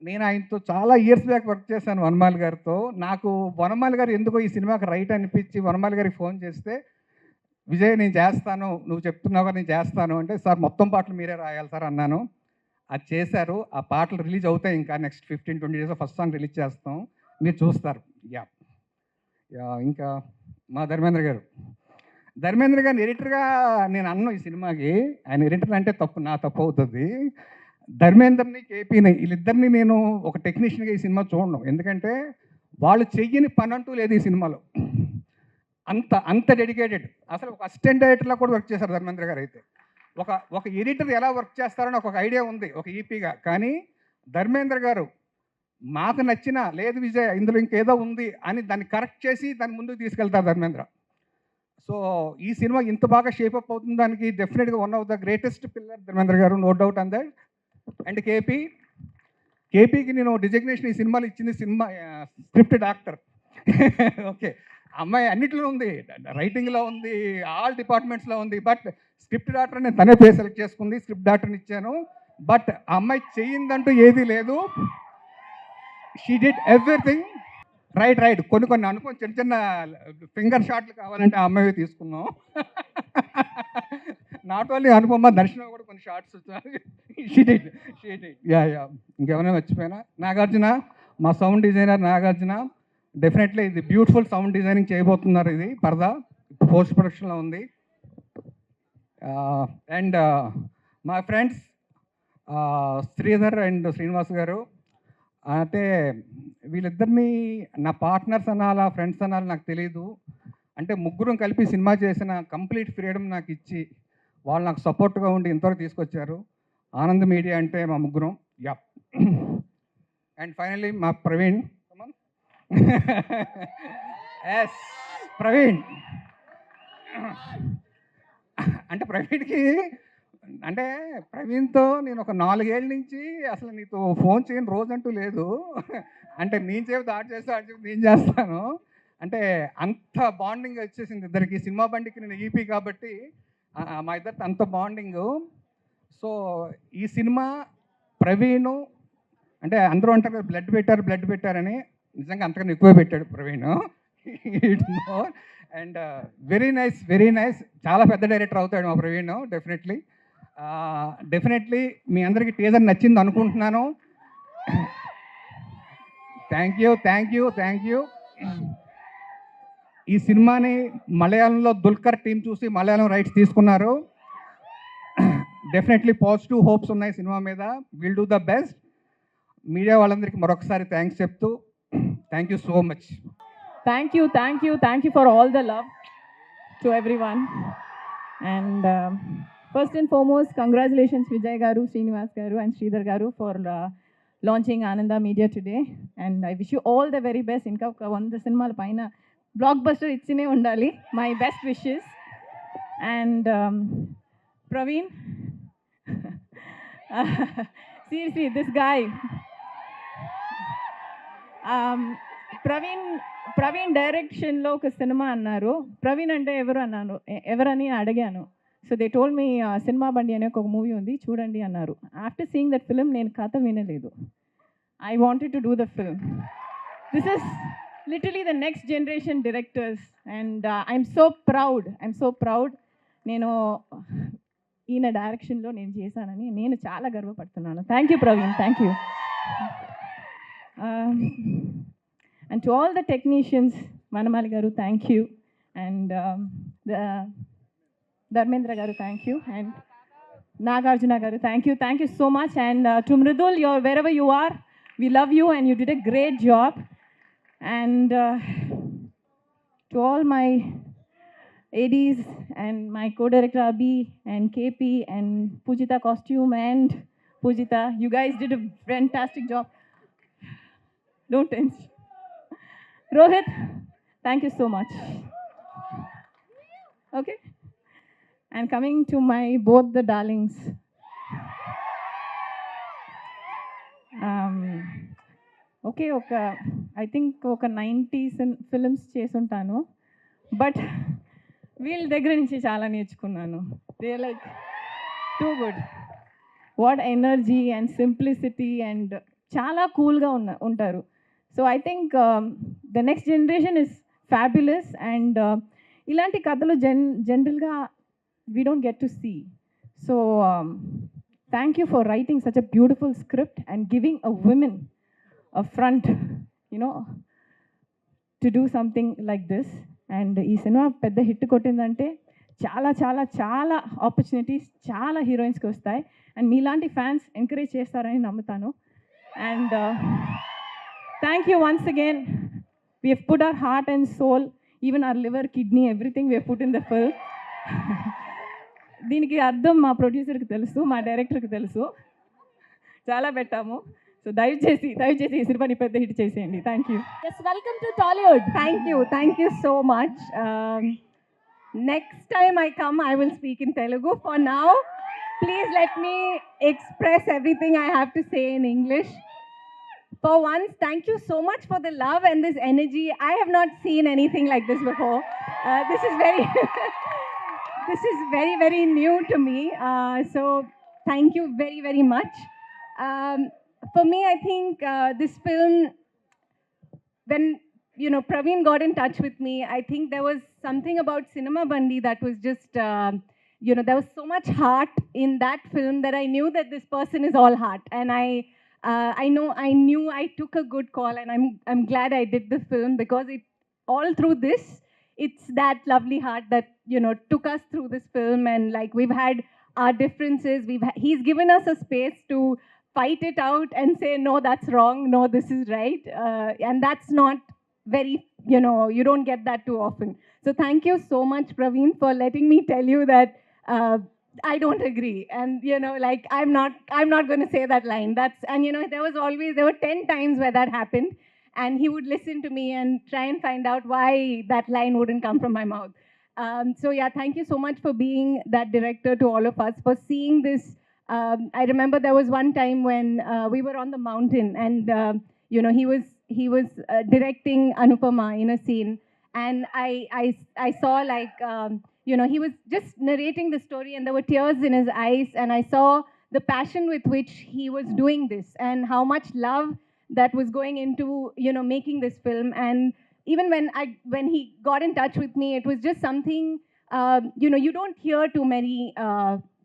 నేను ఆయనతో చాలా ఇయర్స్ బ్యాక్ వర్క్ చేశాను వనమాలి గారితో. నాకు వనమాలి గారు ఎందుకో ఈ సినిమాకి రైట్ అనిపించి వనమాలి గారికి ఫోన్ చేస్తే, విజయ్ నేను చేస్తాను, నువ్వు చెప్తున్నావు నేను చేస్తాను అంటే, సార్ మొత్తం పాటలు మీరే రాయాలి సార్ అన్నాను. అది చేశారు. ఆ పాటలు రిలీజ్ అవుతాయి ఇంకా next 15-20 days first song release చేస్తాం, మీరు చూస్తారు. యా. ఇంకా మా ధర్మేంద్ర గారిని ఎడిటర్గా నేను అన్నాను ఈ సినిమాకి. ఆయన ఎడిటర్ అంటే నా తప్పు అవుతుంది. ధర్మేంద్రని, కేపీని వీళ్ళిద్దరిని నేను ఒక టెక్నీషియన్గా ఈ సినిమా చూడను. ఎందుకంటే వాళ్ళు చెయ్యని పని అంటూ లేదు ఈ సినిమాలో. అంత డెడికేటెడ్. అసలు ఒక అసిస్టెంట్ డైరెక్టర్లా కూడా వర్క్ చేశారు ధర్మేంద్ర గారు. అయితే ఒక ఎడిటర్ ఎలా వర్క్ చేస్తారని ఒక ఐడియా ఉంది, ఒక ఈపీగా. కానీ ధర్మేంద్ర గారు మాకు నచ్చిన, లేదు విజయ్ ఇందులో ఇంకేదో ఉంది అని దాన్ని కరెక్ట్ చేసి దాన్ని ముందుకు తీసుకెళ్తారు ధర్మేంద్ర. సో ఈ సినిమా ఇంత బాగా షేపప్ అవుతుంది దానికి డెఫినెట్గా one of the greatest pillar Dharmendra garu, no doubt on that. And కేపీకి నేను డిజిగ్నేషన్ ఈ సినిమాలో ఇచ్చింది స్క్రిప్ట్ డాక్టర్. ఓకే, అమ్మాయి అన్నిట్లో ఉంది, రైటింగ్లో ఉంది, ఆల్ డిపార్ట్మెంట్స్లో ఉంది. బట్ స్క్రిప్ట్ డాక్టర్ నేను తనే పేరు సెలెక్ట్ చేసుకుంది, స్క్రిప్ట్ డాక్టర్ని ఇచ్చాను. బట్ ఆ అమ్మాయి చెయ్యిందంటూ ఏదీ లేదు. She did everything right. కొన్ని అనుకుని చిన్న ఫింగర్ షాట్లు కావాలంటే ఆ అమ్మాయి తీసుకున్నాం. నాట్ ఓన్లీ అనుపమ, దర్శన కూడా కొన్ని షార్ట్స్ వచ్చారు. She did. యా. ఇంకేమైనా మర్చిపోయినా? నాగార్జున, మా సౌండ్ డిజైనర్ నాగార్జున. డెఫినెట్లీ ఇది బ్యూటిఫుల్ సౌండ్ డిజైనింగ్ చేయబోతున్నారు. ఇది పరదా పోస్ట్ ప్రొడక్షన్లో ఉంది. అండ్ మా ఫ్రెండ్స్ శ్రీధర్ అండ్ శ్రీనివాస్ గారు. అంటే వీళ్ళిద్దరిని నా పార్ట్నర్స్ అనాలా, ఫ్రెండ్స్ అనాలా నాకు తెలియదు. అంటే ముగ్గురం కలిపి సినిమా చేసిన కంప్లీట్ ఫ్రీడమ్ నాకు ఇచ్చి వాళ్ళు నాకు సపోర్ట్గా ఉండి ఇంతవరకు తీసుకొచ్చారు. ఆనంద్ మీడియా అంటే మా ముగ్గురం. యా. అండ్ ఫైనల్లీ మా ప్రవీణ్. ఎస్, ప్రవీణ్. అంటే ప్రవీణ్కి అంటే ప్రవీణ్తో నేను ఒక 4 ఏళ్ళ నుంచి అసలు నీతో ఫోన్ చేయని రోజంటూ లేదు. అంటే నేను చెబితే ఆడు చేస్తా, ఆడు చెబితే నేను చేస్తాను. అంటే అంత బాండింగ్ వచ్చేసింది ఇద్దరికి. సినిమా బండికి నేను ఈపీ కాబట్టి మా ఇద్దరితో అంత బాండింగు. సో ఈ సినిమా ప్రవీణ్ అంటే అందరూ అంటారు బ్లడ్ పెట్టారని, నిజంగా అంతకన్నా ఎక్కువ పెట్టాడు ప్రవీణ్. అండ్ వెరీ నైస్, చాలా పెద్ద డైరెక్టర్ అవుతాడు మా ప్రవీణ్ డెఫినెట్లీ. మీ అందరికీ టీజర్ నచ్చింది అనుకుంటున్నాను. Thank you. ఈ సినిమాని మలయాళంలో దుల్కర్ టీం చూసి మలయాళం రైట్స్ తీసుకున్నారు. డెఫినెట్లీ పాజిటివ్ హోప్స్ ఉన్నాయి సినిమా మీద. Will do the best. Media వాళ్ళందరికీ మరొకసారి థ్యాంక్స్ చెప్తూ thank you so much. Thank you for all the love to everyone. And first and foremost, congratulations Vijay Garu, Srinivas Garu and Sridhar Garu for launching Ananda Media today. And I wish you all the very best. Inka one the cinema paina blockbuster ichine undali. My best wishes. And Praveen, seriously, this guy. Praveen డైరెక్షన్లో ఒక cinema అన్నారు. ప్రవీణ్ అంటే ఎవరని అడిగాను. So they told me cinema బండి అనే ఒక movie ఉంది చూడండి అన్నారు. ఆఫ్టర్ సీయింగ్ దట్ ఫిలిం నేను కథ వినలేదు. I wanted to do the film. This is literally the next generation directors and I'm so proud నేను ఈయన డైరెక్షన్లో నేను చేశానని నేను చాలా గర్వపడుతున్నాను. Thank you Praveen, thank you. And to all the technicians, Vanamali Garu, thank you. And the Dharmendra Garu, thank you. And Nagarjuna Garu, thank you. Thank you so much. And to Mridul, wherever you are, we love you and you did a great job. And to all my ADs and my co-director Abhi and KP and Pujita Costume and Pujita, you guys did a fantastic job. Don't tense. Rohit, thank you so much. Okay. And coming to my both the darlings. Okay, I think oka 90s films చేస్తుంటాను. But వీళ్ళ దగ్గర నుంచి చాలా నేర్చుకున్నాను. They are like too good. What energy and simplicity and చాలా కూల్గా ఉంటారు. So I think the next generation is fabulous and ఇలాంటి కథలు జనరల్గా we don't get to see. So thank you for writing such a beautiful script and giving a woman a front, to do something like this. And ఈ cinema పెద్ద hit కొట్టిందంటే చాలా చాలా చాలా opportunities చాలా హీరోయిన్స్కి వస్తాయి. అండ్ మీలాంటి ఫ్యాన్స్ ఎంకరేజ్ చేస్తారని నమ్ముతాను. And thank you once again. We have put our heart and soul, even our liver, kidney, everything we have put in the film. దీనికి అర్థం మా ప్రొడ్యూసర్కి తెలుసు, మా డైరెక్టర్కి తెలుసు. చాలా పెట్టాము. సో దయచేసి ఈ సినిమాని పెద్ద హిట్ చేసేయండి. Thank you. Yes, welcome to Tollywood. Thank you so much. Next time I come, I will speak in Telugu. For now, please let me express everything I have to say in English. For once, thank you so much for the love and this energy. I have not seen anything like this before. This is very, very new to me. So thank you very, very much. For me, I think this film, when Praveen got in touch with me, I think there was something about Cinema Bandi that was just, there was so much heart in that film that I knew that this person is all heart. And I knew I took a good call, and I'm glad I did the film, because it all through this, it's that lovely heart that took us through this film. And like, we've had our differences, he's given us a space to fight it out and say, no, that's wrong, no, this is right. And that's not very, you don't get that too often. So thank you so much, Praveen, for letting me tell you that I don't agree. And like, I'm not going to say that line. There were 10 times where that happened, and he would listen to me and try and find out why that line wouldn't come from my mouth. So yeah, thank you so much for being that director to all of us, for seeing this. I remember there was one time when we were on the mountain, and he was directing Anupama in a scene, and I saw like he was just narrating the story, and there were tears in his eyes, and I saw the passion with which he was doing this, and how much love that was going into making this film. And even when he got in touch with me, it was just something, you don't hear too many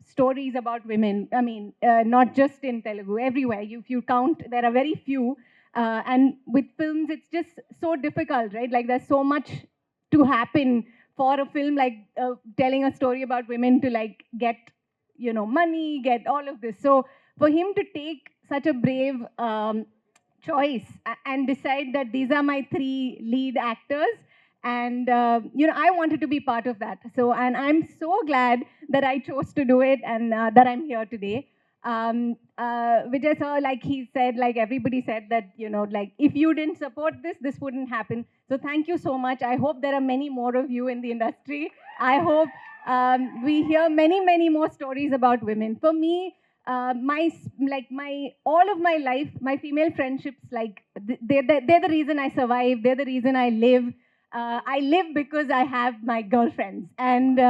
stories about women. I mean, not just in Telugu, everywhere. If you count, there are very few. And with films, it's just so difficult, right? Like there's so much to happen for a film like telling a story about women to like get, money, get all of this. So for him to take such a brave choice and decide that these are my 3 lead actors, and I wanted to be part of that. So, and I'm so glad that I chose to do it, and that I'm here today. Vijay sir, like he said, like everybody said that, like if you didn't support this, this wouldn't happen. So thank you so much. I hope there are many more of you in the industry. I hope we hear many, many more stories about women. For me, all of my life, my female friendships, like they're the reason I survive. They're the reason I live. I live because I have my girlfriends, and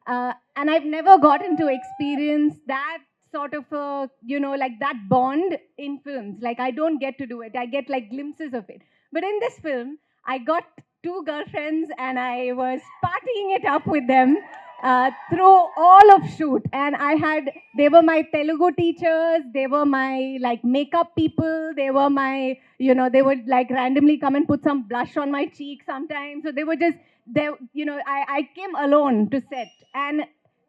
I've never gotten to experience that sort of like that bond in films. Like I don't get to do it. I get like glimpses of it. But in this film, I got 2 girlfriends, and I was partying it up with them through all of shoot. And they were my Telugu teachers, they were my like makeup people, they were my, they would like randomly come and put some blush on my cheek sometimes. So they were just, I came alone to set, and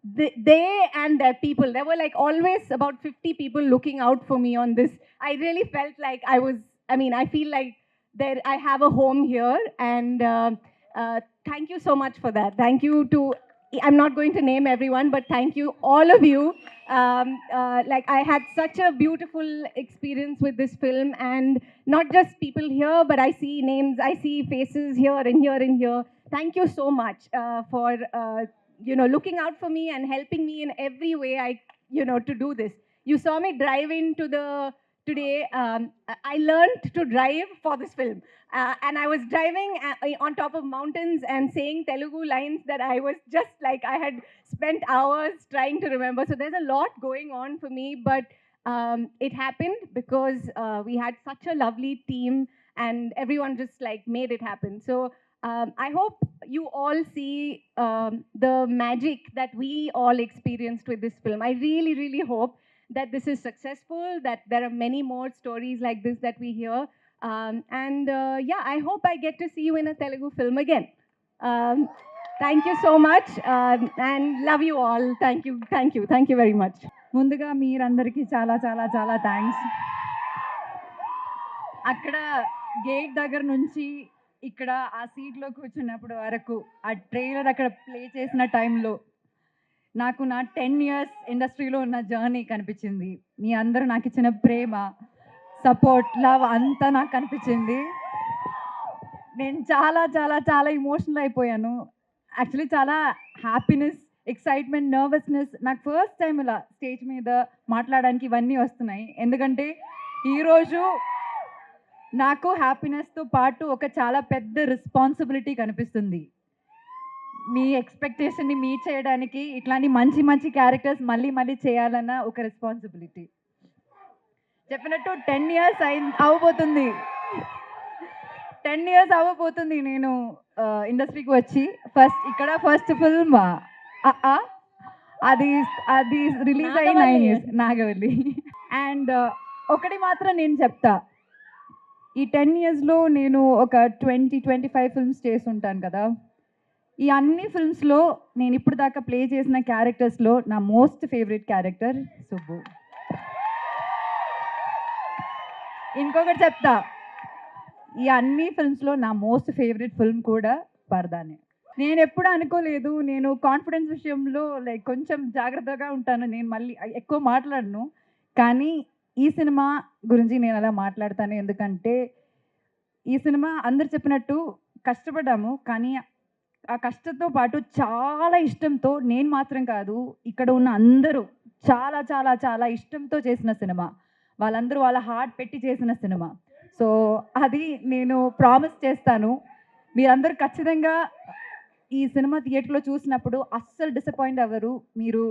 they and their people, there were like always about 50 people looking out for me on this. I really felt like I feel like that I have a home here, and thank you so much for that. Thank you to, I'm not going to name everyone, but thank you, all of you. Like I had such a beautiful experience with this film, and not just people here, but I see names, I see faces here and here and here. Thank you so much for looking out for me and helping me in every way to do this. You saw me drive into today. I learned to drive for this film. And I was driving on top of mountains and saying Telugu lines that I was just like, I had spent hours trying to remember. So there's a lot going on for me, but it happened because we had such a lovely team, and everyone just like made it happen. So I hope you all see the magic that we all experienced with this film. I really, really hope that this is successful, that there are many more stories like this that we hear. I hope I get to see you in a Telugu film again. Thank you so much, and love you all. Thank you very much. ముందుగా మీరందరికీ చాలా చాలా చాలా thanks. అక్కడ gate దగ్గర నుంచి ఇక్కడ ఆ సీట్లో కూర్చున్నప్పుడు వరకు, ఆ ట్రైలర్ అక్కడ ప్లే చేసిన టైంలో నాకు నా 10 years ఇండస్ట్రీలో ఉన్న జర్నీ కనిపించింది. మీ అందరూ నాకు ఇచ్చిన ప్రేమ, సపోర్ట్, లవ్ అంతా నాకు కనిపించింది. నేను చాలా చాలా చాలా ఎమోషనల్ అయిపోయాను. యాక్చువల్లీ చాలా హ్యాపీనెస్, ఎక్సైట్మెంట్, నర్వస్నెస్. నాకు ఫస్ట్ టైం ఇలా స్టేజ్ మీద మాట్లాడడానికి ఇవన్నీ వస్తున్నాయి. ఎందుకంటే ఈరోజు నాకు హ్యాపీనెస్తో పాటు ఒక చాలా పెద్ద రెస్పాన్సిబిలిటీ కనిపిస్తుంది. మీ ఎక్స్పెక్టేషన్ని మీట్ చేయడానికి ఇట్లాంటి మంచి మంచి క్యారెక్టర్స్ మళ్ళీ మళ్ళీ చేయాలన్న ఒక రెస్పాన్సిబిలిటీ. చెప్పినట్టు 10 years అవ్వబోతుంది. 10 years అవ్వబోతుంది నేను ఇండస్ట్రీకి వచ్చి. ఫస్ట్ ఫిల్మ్ అది రిలీజ్ అయ్యి 9 years, నాగవల్లి. అండ్ ఒకటి మాత్రం నేను చెప్తా, ఈ 10 yearsలో నేను ఒక 20-25 ఫిల్మ్స్ చేస్తుంటాను కదా. ఈ అన్ని ఫిల్మ్స్లో నేను ఇప్పుడు దాకా ప్లే చేసిన క్యారెక్టర్స్లో నా మోస్ట్ ఫేవరెట్ క్యారెక్టర్ సుబ్బు. ఇంకొకటి చెప్తా, ఈ అన్ని ఫిల్మ్స్లో నా మోస్ట్ ఫేవరెట్ ఫిల్మ్ కూడా పరదానే. నేను ఎప్పుడు అనుకోలేదు, నేను కాన్ఫిడెన్స్ విషయంలో లైక్ కొంచెం జాగ్రత్తగా ఉంటాను, నేను మళ్ళీ ఎక్కువ మాట్లాడను. కానీ ఈ సినిమా గురించి నేను అలా మాట్లాడతాను, ఎందుకంటే ఈ సినిమా అందరు చెప్పినట్టు కష్టపడ్డాము, కానీ ఆ కష్టంతో పాటు చాలా ఇష్టంతో, నేను మాత్రం కాదు ఇక్కడ ఉన్న అందరూ చాలా చాలా చాలా ఇష్టంతో చేసిన సినిమా. వాళ్ళందరూ వాళ్ళ హార్ట్ పెట్టి చేసిన సినిమా. సో అది నేను ప్రామిస్ చేస్తాను, మీరందరూ ఖచ్చితంగా ఈ సినిమా థియేటర్లో చూసినప్పుడు అస్సలు డిసప్పాయింట్ అవ్వరు. మీరు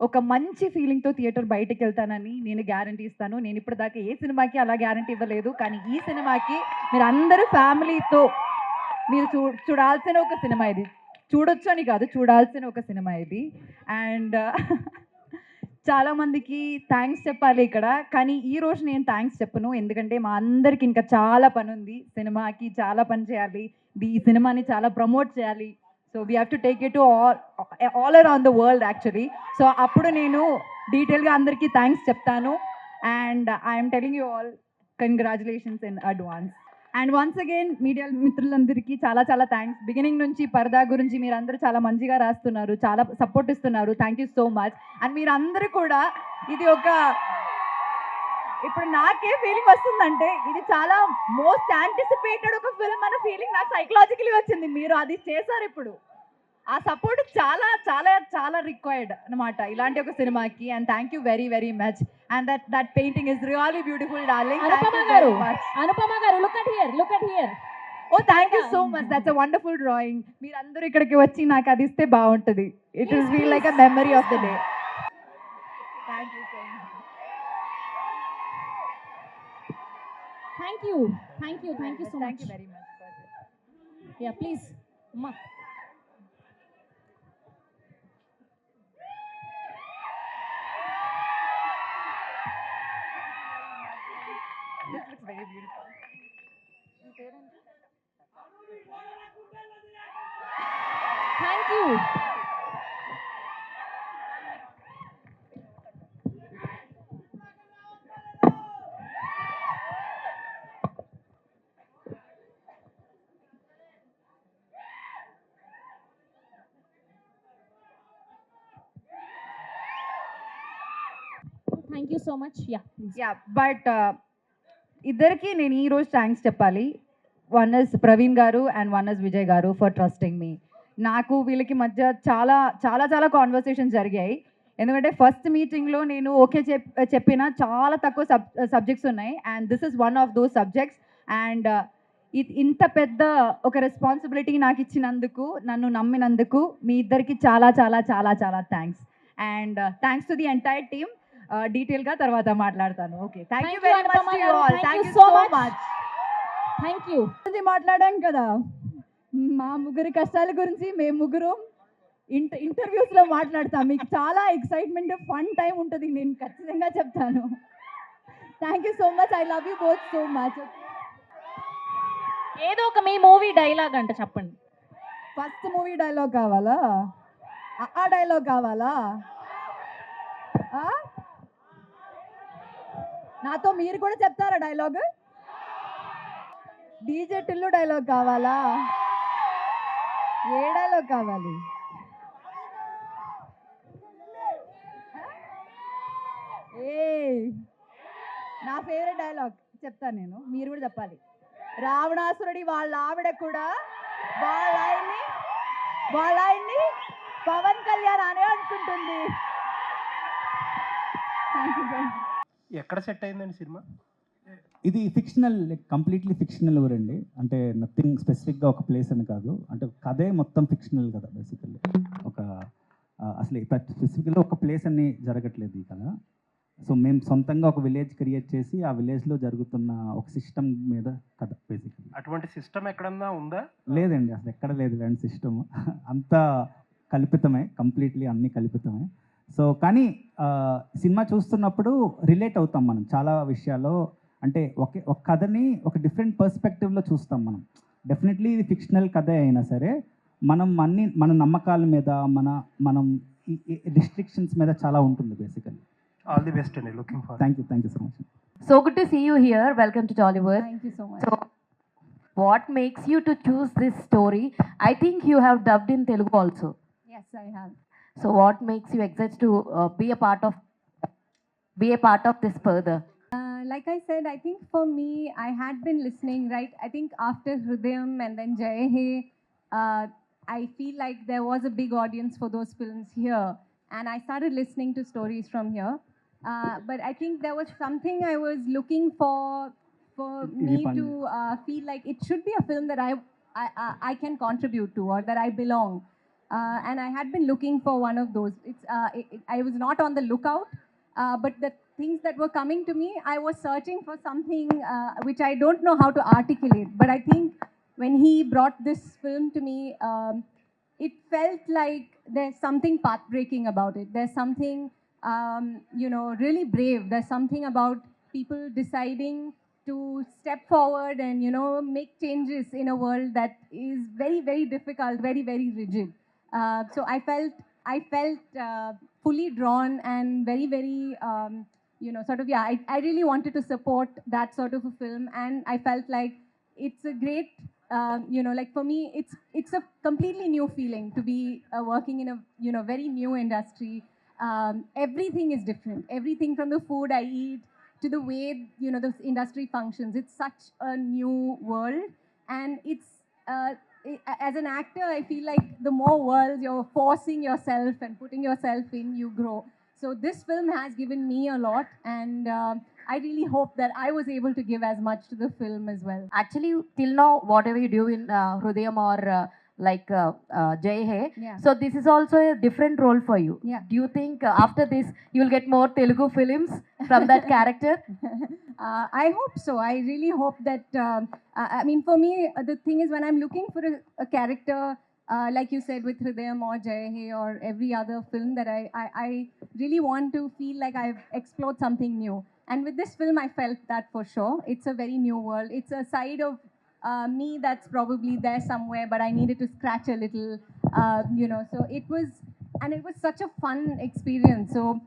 ఒక మంచి ఫీలింగ్తో థియేటర్ బయటకు వెళ్తానని నేను గ్యారంటీ ఇస్తాను. నేను ఇప్పటిదాకా ఏ సినిమాకి అలా గ్యారంటీ ఇవ్వలేదు, కానీ ఈ సినిమాకి మీరు అందరూ ఫ్యామిలీతో మీరు చూడాల్సిన ఒక సినిమా ఇది. చూడొచ్చు అని కాదు, చూడాల్సిన ఒక సినిమా ఇది. అండ్ చాలామందికి థ్యాంక్స్ చెప్పాలి ఇక్కడ, కానీ ఈరోజు నేను థ్యాంక్స్ చెప్పను, ఎందుకంటే మా అందరికి ఇంకా చాలా పని ఉంది. సినిమాకి చాలా పని చేయాలి, ఈ సినిమాని చాలా ప్రమోట్ చేయాలి. So we have to take it to all around the world actually. So అప్పుడు నేను డీటెయిల్గా అందరికీ థ్యాంక్స్ చెప్తాను. And I'm telling you all congratulations in advance. And once again media మిత్రులందరికీ చాలా చాలా థ్యాంక్స్. బిగినింగ్ నుంచి పరదా గురించి మీరు అందరూ చాలా మంచిగా రాస్తున్నారు, చాలా సపోర్ట్ ఇస్తున్నారు. Thank you so much. And మీరు అందరూ కూడా ఇది ఒక, ఇప్పుడు నాకే ఫీలింగ్ వస్తుందంటే ఇది చాలా మోస్ట్ యాంటిసిపేటెడ్ ఒక ఫిల్మ్ అన్న ఫీలింగ్ నాకు సైకలాజికలీ వచ్చింది. మీరు అది చేశారు ఇప్పుడు. ఆ సపోర్ట్ చాలా చాలా చాలా రిక్వైర్డ్ అనమాట ఇలాంటి ఒక సినిమాకి. And thank you very very much. And that painting is really beautiful darling. Anupama garu look at here. Oh thank you so much, that's a wonderful drawing. మీరందరూ ఇక్కడికి వచ్చి నాకు అది ఇస్తే బాగుంటుంది. It will feel like a memory of the day. Thank you so much. Thank you so thank much. You very much. Yeah please అమ్మా. This looks very beautiful. Thank you. Thank you so much. Yeah please. Yeah but ఇద్దరికి నేను ఈరోజు thanks చెప్పాలి. One is Praveen గారు and one is Vijay గారు for trusting me. నాకు వీళ్ళకి మధ్య చాలా చాలా చాలా కాన్వర్సేషన్స్ జరిగాయి. ఎందుకంటే ఫస్ట్ మీటింగ్లో నేను ఓకే చెప్పిన చాలా తక్కువ సబ్జెక్ట్స్ ఉన్నాయి. And this is one of those subjects. And ఇంత పెద్ద ఒక రెస్పాన్సిబిలిటీ నాకు ఇచ్చినందుకు, నన్ను నమ్మినందుకు మీ ఇద్దరికి చాలా చాలా చాలా చాలా thanks. And thanks to the entire team. డీటెయిల్గా తర్వాత మాట్లాడతాను. Okay, thank you very much to you all. Thank you so much. Thank you. మాట్లాడాం కదా మా ముగ్గురి కష్టాల గురించి. మేము ముగ్గురు ఇంటర్వ్యూస్లో మాట్లాడతాం. మీకు చాలా ఎక్సైట్మెంట్ ఫన్ టైం ఉంటుంది, నేను ఖచ్చితంగా చెప్తాను. Thank you so much. I love you both so much. ఏదో ఒక మీ మూవీ డైలాగ్ అంట చెప్పండి. ఫస్ట్ మూవీ డైలాగ్ కావాలా? ఆ డైలాగ్ కావాలా? నాతో మీరు కూడా చెప్తారా డైలాగ్? డీజే టిల్లు డైలాగ్ కావాలా? ఏ డైలాగ్ కావాలి? నా ఫేవరెట్ డైలాగ్ చెప్తాను నేను, మీరు కూడా చెప్పాలి. రావణాసురుడి వాళ్ళ ఆవిడ కూడా వాళ్ళ ఆయన్ని పవన్ కళ్యాణ్ అనే అనుకుంటుంది. ఎక్కడ సెట్ అయిందండి సినిమా? ఇది ఫిక్షనల్, కంప్లీట్లీ ఫిక్షనల్ ఊరండి. అంటే నథింగ్ స్పెసిఫిక్గా ఒక ప్లేస్ అని కాదు, అంటే కథే మొత్తం ఫిక్షనల్ కదా బేసికల్లీ. ఒక అసలు స్పెసిఫిక్గా ఒక ప్లేస్ అని జరగట్లేదు ఈ కథ. సో మేము సొంతంగా ఒక విలేజ్ క్రియేట్ చేసి ఆ విలేజ్లో జరుగుతున్న ఒక సిస్టమ్ మీద కథ బేసికల్లీ. అటువంటి సిస్టమ్ ఎక్కడన్నా ఉందా? లేదండి, అసలు ఎక్కడ లేదు ఇలాంటి సిస్టమ్. అంతా కల్పితమే, కంప్లీట్లీ అన్నీ కల్పితమే. సో కానీ సినిమా చూస్తున్నప్పుడు రిలేట్ అవుతాం మనం చాలా విషయాల్లో. అంటే ఒక కథని ఒక డిఫరెంట్ పర్స్పెక్టివ్లో చూస్తాం మనం. డెఫినెట్లీ ఇది ఫిక్షనల్ కథ అయినా సరే మన నమ్మకాల మీద మనం రిస్ట్రిక్షన్స్ మీద చాలా ఉంటుంది బేసికల్లీ. ఆల్ ది బెస్ట్ అండి. Looking for. Thank you so much. So good to see you here. Welcome to Tollywood. Thank you so much. So what makes you to choose this story? I think you have dubbed in Telugu also. Yes, I have. So what makes you excited to be a part of this further? Like I said, I think for me, I had been listening, right? I think after Hrudayam and then Jai He, I feel like there was a big audience for those films here, and I started listening to stories from here. But I think there was something I was looking for me to feel like it should be a film that I can contribute to, or that I belong. And I had been looking for one of those. I was not on the lookout, but the things that were coming to me, I was searching for something which I don't know how to articulate. But I think when he brought this film to me, it felt like there's something path-breaking about it. There's something, really brave. There's something about people deciding to step forward and, make changes in a world that is very, very difficult, very, very rigid. So I felt fully drawn and very, very, I really wanted to support that sort of a film. And I felt like it's a great, like for me, it's a completely new feeling to be working in a, very new industry. Everything is different. Everything from the food I eat to the way, the industry functions. It's such a new world. And it's, as an actor, I feel like the more worlds you're forcing yourself and putting yourself in, you grow. So this film has given me a lot, and I really hope that I was able to give as much to the film as well. Actually, till now, whatever you do in Hrudayam or Jai Hai, Yeah. so this is also a different role for you. Yeah. Do you think after this you will get more Telugu films from that character? I hope so. I really hope that, I mean, for me, the thing is when I'm looking for a character, like you said, with Hrudayam or Jai Hai or every other film that I really want to feel like I've explored something new. And with this film, I felt that for sure. It's a very new world. It's a side of me that's probably there somewhere, but I needed to scratch a little, so it was such a fun experience. So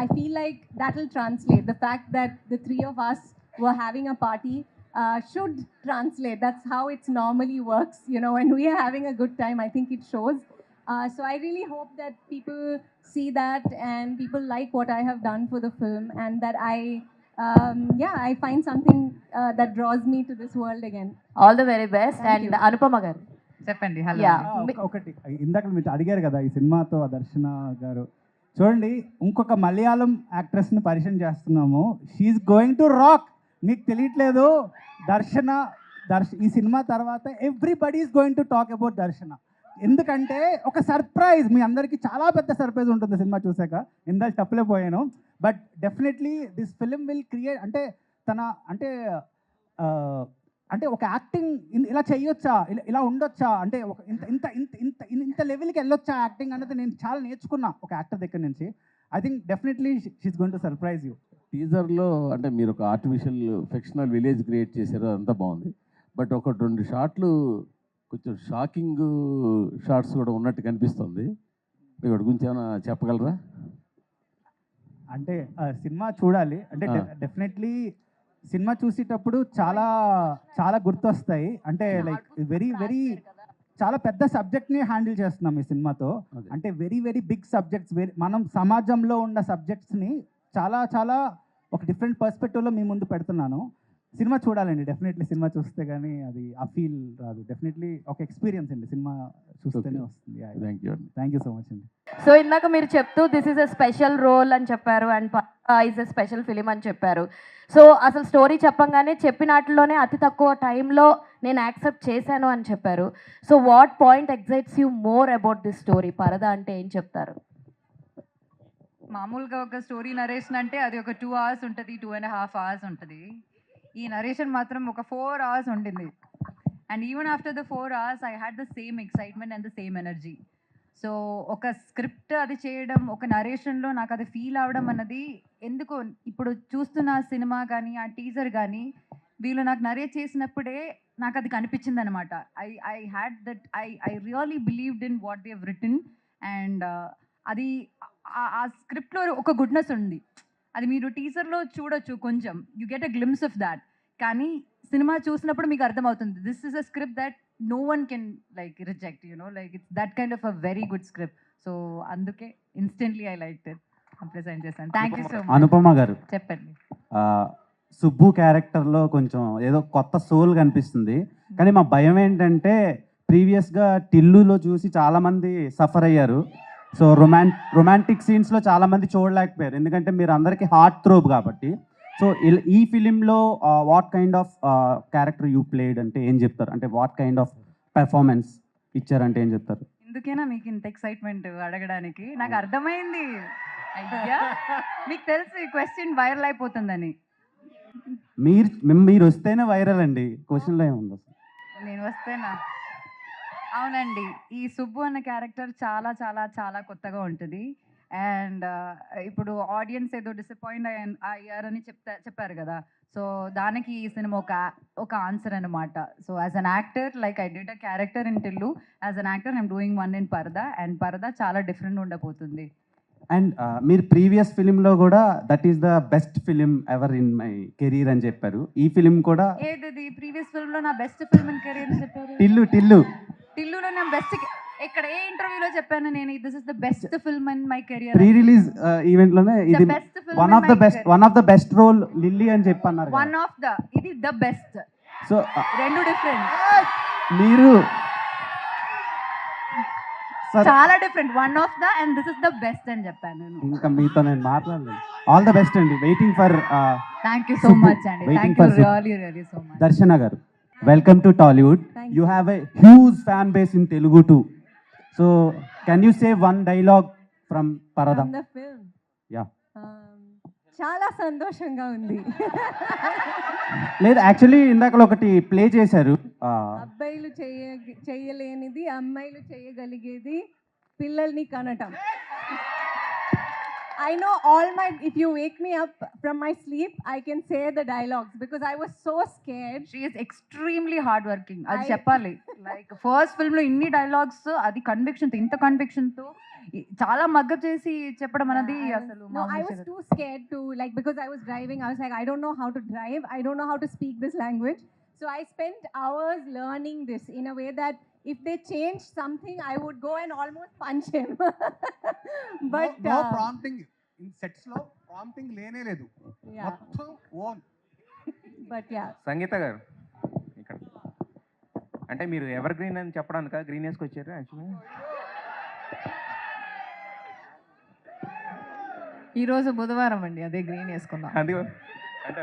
I feel like that'll translate. The fact that the three of us were having a party should translate. That's how it normally works. When we are having a good time, I think it shows. So I really hope that people see that and people like what I have done for the film, and that I find something that draws me to this world again. All the very best. Thank And you. Anupama garu. చెప్పండి. Hello. Yeah. ఒకటి ఇందాక మీరు అడిగారు కదా ఈ సినిమాతో దర్శన గారు, చూడండి ఇంకొక మలయాళం యాక్ట్రెస్ని పరిచయం చేస్తున్నాము. She's going to rock. మీకు తెలియట్లేదు, ఈ సినిమా తర్వాత everybody is going to talk about Darshana. ఎందుకంటే ఒక సర్ప్రైజ్, మీ అందరికీ చాలా పెద్ద సర్ప్రైజ్ ఉంటుంది సినిమా చూసాక. ఇందాక చెప్పలేకపోయాను, but definitely this film will create, అంటే తన అంటే ఒక యాక్టింగ్ ఇలా చేయొచ్చా, ఇలా ఉండొచ్చా, అంటే ఒక ఇంత లెవెల్కి వెళ్ళొచ్చా యాక్టింగ్ అనేది నేను చాలా నేర్చుకున్నా ఒక యాక్టర్ దగ్గర నుంచి. I think definitely she's going to surprise you. టీజర్లో అంటే మీరు ఒక ఆర్టిఫిషియల్ ఫిక్షనల్ విలేజ్ క్రియేట్ చేశారు, అంతా బాగుంది. బట్ ఒక 2 షాట్లు కొంచెం షాకింగ్ షార్ట్స్ కూడా ఉన్నట్టు కనిపిస్తుంది. వాటి గురించి ఏమైనా చెప్పగలరా? అంటే సినిమా చూడాలి, అంటే డెఫినెట్లీ సినిమా చూసేటప్పుడు చాలా చాలా గుర్తొస్తాయి. అంటే లైక్ వెరీ వెరీ చాలా పెద్ద సబ్జెక్ట్ని హ్యాండిల్ చేస్తున్నాం ఈ సినిమాతో. అంటే వెరీ వెరీ బిగ్ సబ్జెక్ట్స్, మనం సమాజంలో ఉన్న సబ్జెక్ట్స్ని చాలా చాలా ఒక డిఫరెంట్ పర్స్పెక్టివ్లో మీ ముందు పెడుతున్నాను. సినిమా చూడాలండి, డెఫినెట్లీ సినిమా చూస్తే కానీ అది ఆ ఫీల్ రాదు. డెఫినెట్లీ ఒక ఎక్స్పీరియన్స్ అండి, సినిమా చూస్తేనే వస్తుంది. థ్యాంక్ యూ సో మచ్ అండి. సో ఇందాక మీరు చెప్తూ this is a special role అని చెప్పారు, and is a special film అని చెప్పారు. సో అసలు స్టోరీ చెప్పంగానే చెప్పినట్లోనే అతి తక్కువ టైంలో నేను యాక్సెప్ట్ చేశాను అని చెప్పారు. So what point excites you more about this story? Paradha అంటే ఏం చెప్తారు? మామూలుగా ఒక స్టోరీ నరేషన్ అంటే అది ఒక 2 hours ఉంటుంది, 2.5 hours ఉంటుంది. ఈ నరేషన్ మాత్రం ఒక 4 hours ఉండింది. And even after the 4 hours I had the same excitement and the same energy. So ఒక స్క్రిప్ట్ అది చేయడం, ఒక నరేషన్లో నాకు అది ఫీల్ అవడం అన్నది ఎందుకో ఇప్పుడు చూస్తున్న సినిమా కానీ ఆ టీజర్ కానీ వీళ్ళు నాకు నరేట్ చేసినప్పుడే నాకు అది కనిపించింది అనమాట. I had that I really believed in what they have written. And అది ఆ స్క్రిప్ట్లో ఒక గుడ్నెస్ ఉంది. అది మీరు టీజర్లో చూడొచ్చు, కొంచెం you get a glimpse of that. కానీ సినిమా చూసినప్పుడు మీకు అర్థమవుతుంది this is a script that no one can like reject, like it's that kind of a very good script. So అందుకే instantly I like it, present చేశాను. Thank you so much. Anupama garu చెప్పండి. సుబ్బు క్యారెక్టర్లో కొంచెం ఏదో కొత్త సోల్ కనిపిస్తుంది, కానీ మా భయం ఏంటంటే ప్రీవియస్గా టిల్లులో చూసి చాలామంది సఫర్ అయ్యారు. సో రొమాంటిక్ సీన్స్లో చాలామంది చూడలేకపోయారు, ఎందుకంటే మీరు అందరికీ హార్ట్ థ్రోబ్ కాబట్టి. సో ఈ ఫిలింలో what kind of character you played అంటే ఏం చెప్తారు? అంటే వాట్ కైండ్ ఆఫ్ పెర్ఫార్మెన్స్ ఇచ్చారంటే ఏం చెప్తారు? ఎందుకైనా మీకు ఇంత ఎక్సైట్మెంట్ అడగడానికి? నాకు అర్థమైంది. అయ్యా, మీకు తెలుసు ఈ క్వశ్చన్ వైరల్ అయిపోతుందని. మీరు వస్తేనే వైరల్ అండి, క్వశ్చన్లో ఏముంది అసలు? నేను వస్తేనా? అవునండి, ఈ సుబ్బు అన్న క్యారెక్టర్ చాలా చాలా చాలా కొత్తగా ఉంటుంది. అండ్ ఇప్పుడు ఆడియన్స్ ఏదో డిసప్పాయింట్ అయ్యారని చెప్పారు కదా, సో దానికి ఈ సినిమా ఒక ఆన్సర్ అనమాట. So as an actor, like I did a character in Tillu, as an actor I'm doing one in పరదా, అండ్ పరదా చాలా డిఫరెంట్ ఉండబోతుంది. అండ్ మీరు ప్రీవియస్ ఫిలింలో కూడా that is the best film ever in my career అని చెప్పారు. ఈ ఫిలిం కూడా ఏది ప్రీవియస్ ఫిల్మ్ లో నా బెస్ట్ ఫిల్మ్ ఇన్ కెరీర్ అని చెప్పారు? టిల్లులో నా బెస్ట్. ఇక్కడ ఏ ఇంటర్వ్యూలో చెప్పాను నేను this is the best film in my career? Pre release event లోనే ఇది one of the best role Lilly అని చెప్పన్నారు. ఇది ద బెస్ట్. సో రెండు డిఫరెంట్, మీరు చాలా different. One of the and this is the best అని చెప్పాను నేను. ఇంకా మీతో నేను మాట్లాడలేదు. ఆల్ ద బెస్ట్ అండి. Waiting for thank you so much అండి. Thank you really so much. Darshana garu, welcome to Tollywood. You have a huge fan base in Telugu two. So can you say one dialogue from పరదా? Yeah. చాలా సంతోషంగా ఉంది. లేదు, actually ఇందాక ఒకటి play చేశారు. అబ్బాయిలు చేయలేనిది అమ్మాయిలు చేయగలిగేది పిల్లల్ని కనటం. I know if you wake me up from my sleep, I can say the dialogues because I was so scared. She is extremely hardworking. అది చెప్పాలి. లైక్ ఫస్ట్ ఫిల్మ్ లో ఇన్ని డైలాగ్స్, అది కన్విక్షన్ తో, ఇంత కన్విక్షన్ తో చాలా మగ్గ చేసి చెప్పడం అనేది అసలు. No, I was too scared to because I was driving. I was like, I don't know how to drive. I don't know how to speak this language. So I spent hours learning this in a way that if they changed something, I would go and almost punch him. But no prompting in sets lo prompting lene ledu. Mottham own. But yeah. సంగీత గారు, ఇక్కడ అంటే మీరు ever green అని చెప్పడానికా green వేసుకొచ్చారు? Actually ఈరోజు బుధవారం అండి, అదే green వేసుకున్నాం. అది అంటే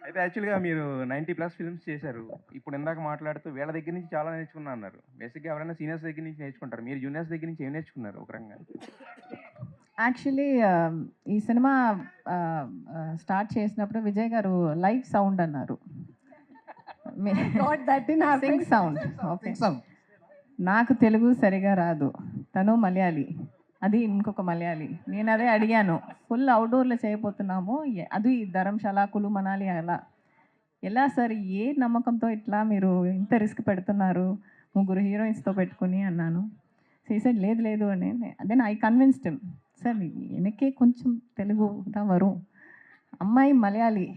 అయితే యాక్చువల్గా మీరు 90+ ఫిల్మ్స్ చేశారు. ఇప్పుడు ఇందాక మాట్లాడుతూ వీళ్ళ దగ్గర నుంచి చాలా నేర్చుకున్నా అన్నారు. బేసిక్గా ఎవరైనా సీనియర్స్ దగ్గర నుంచి నేర్చుకుంటారు, మీరు జూనియర్స్ దగ్గర నుంచి ఏం నేర్చుకున్నారు ఒక రకంగా? యాక్చువల్లీ ఈ సినిమా స్టార్ట్ చేసినప్పుడు విజయ్ గారు లైవ్ సౌండ్ అన్నారు. సింగ్ సౌండ్. ఓకే, నాకు తెలుగు సరిగా రాదు, తను మలయాళీ, అది ఇంకొక మలయాళీ. నేను అదే అడిగాను, ఫుల్ అవుట్డోర్లో చేయబోతున్నాము, అది ధర్మశాల, కులు, మనాలి, అలా ఎలా సార్, ఏ నమ్మకంతో ఇట్లా మీరు ఇంత రిస్క్ పెడుతున్నారు 3 హీరోయిన్స్తో పెట్టుకుని అన్నాను. సీసెడ్ లేదు అని. Then I convinced him, sir వెనకే కొంచెం తెలుగు వரும், అమ్మాయి Malayali,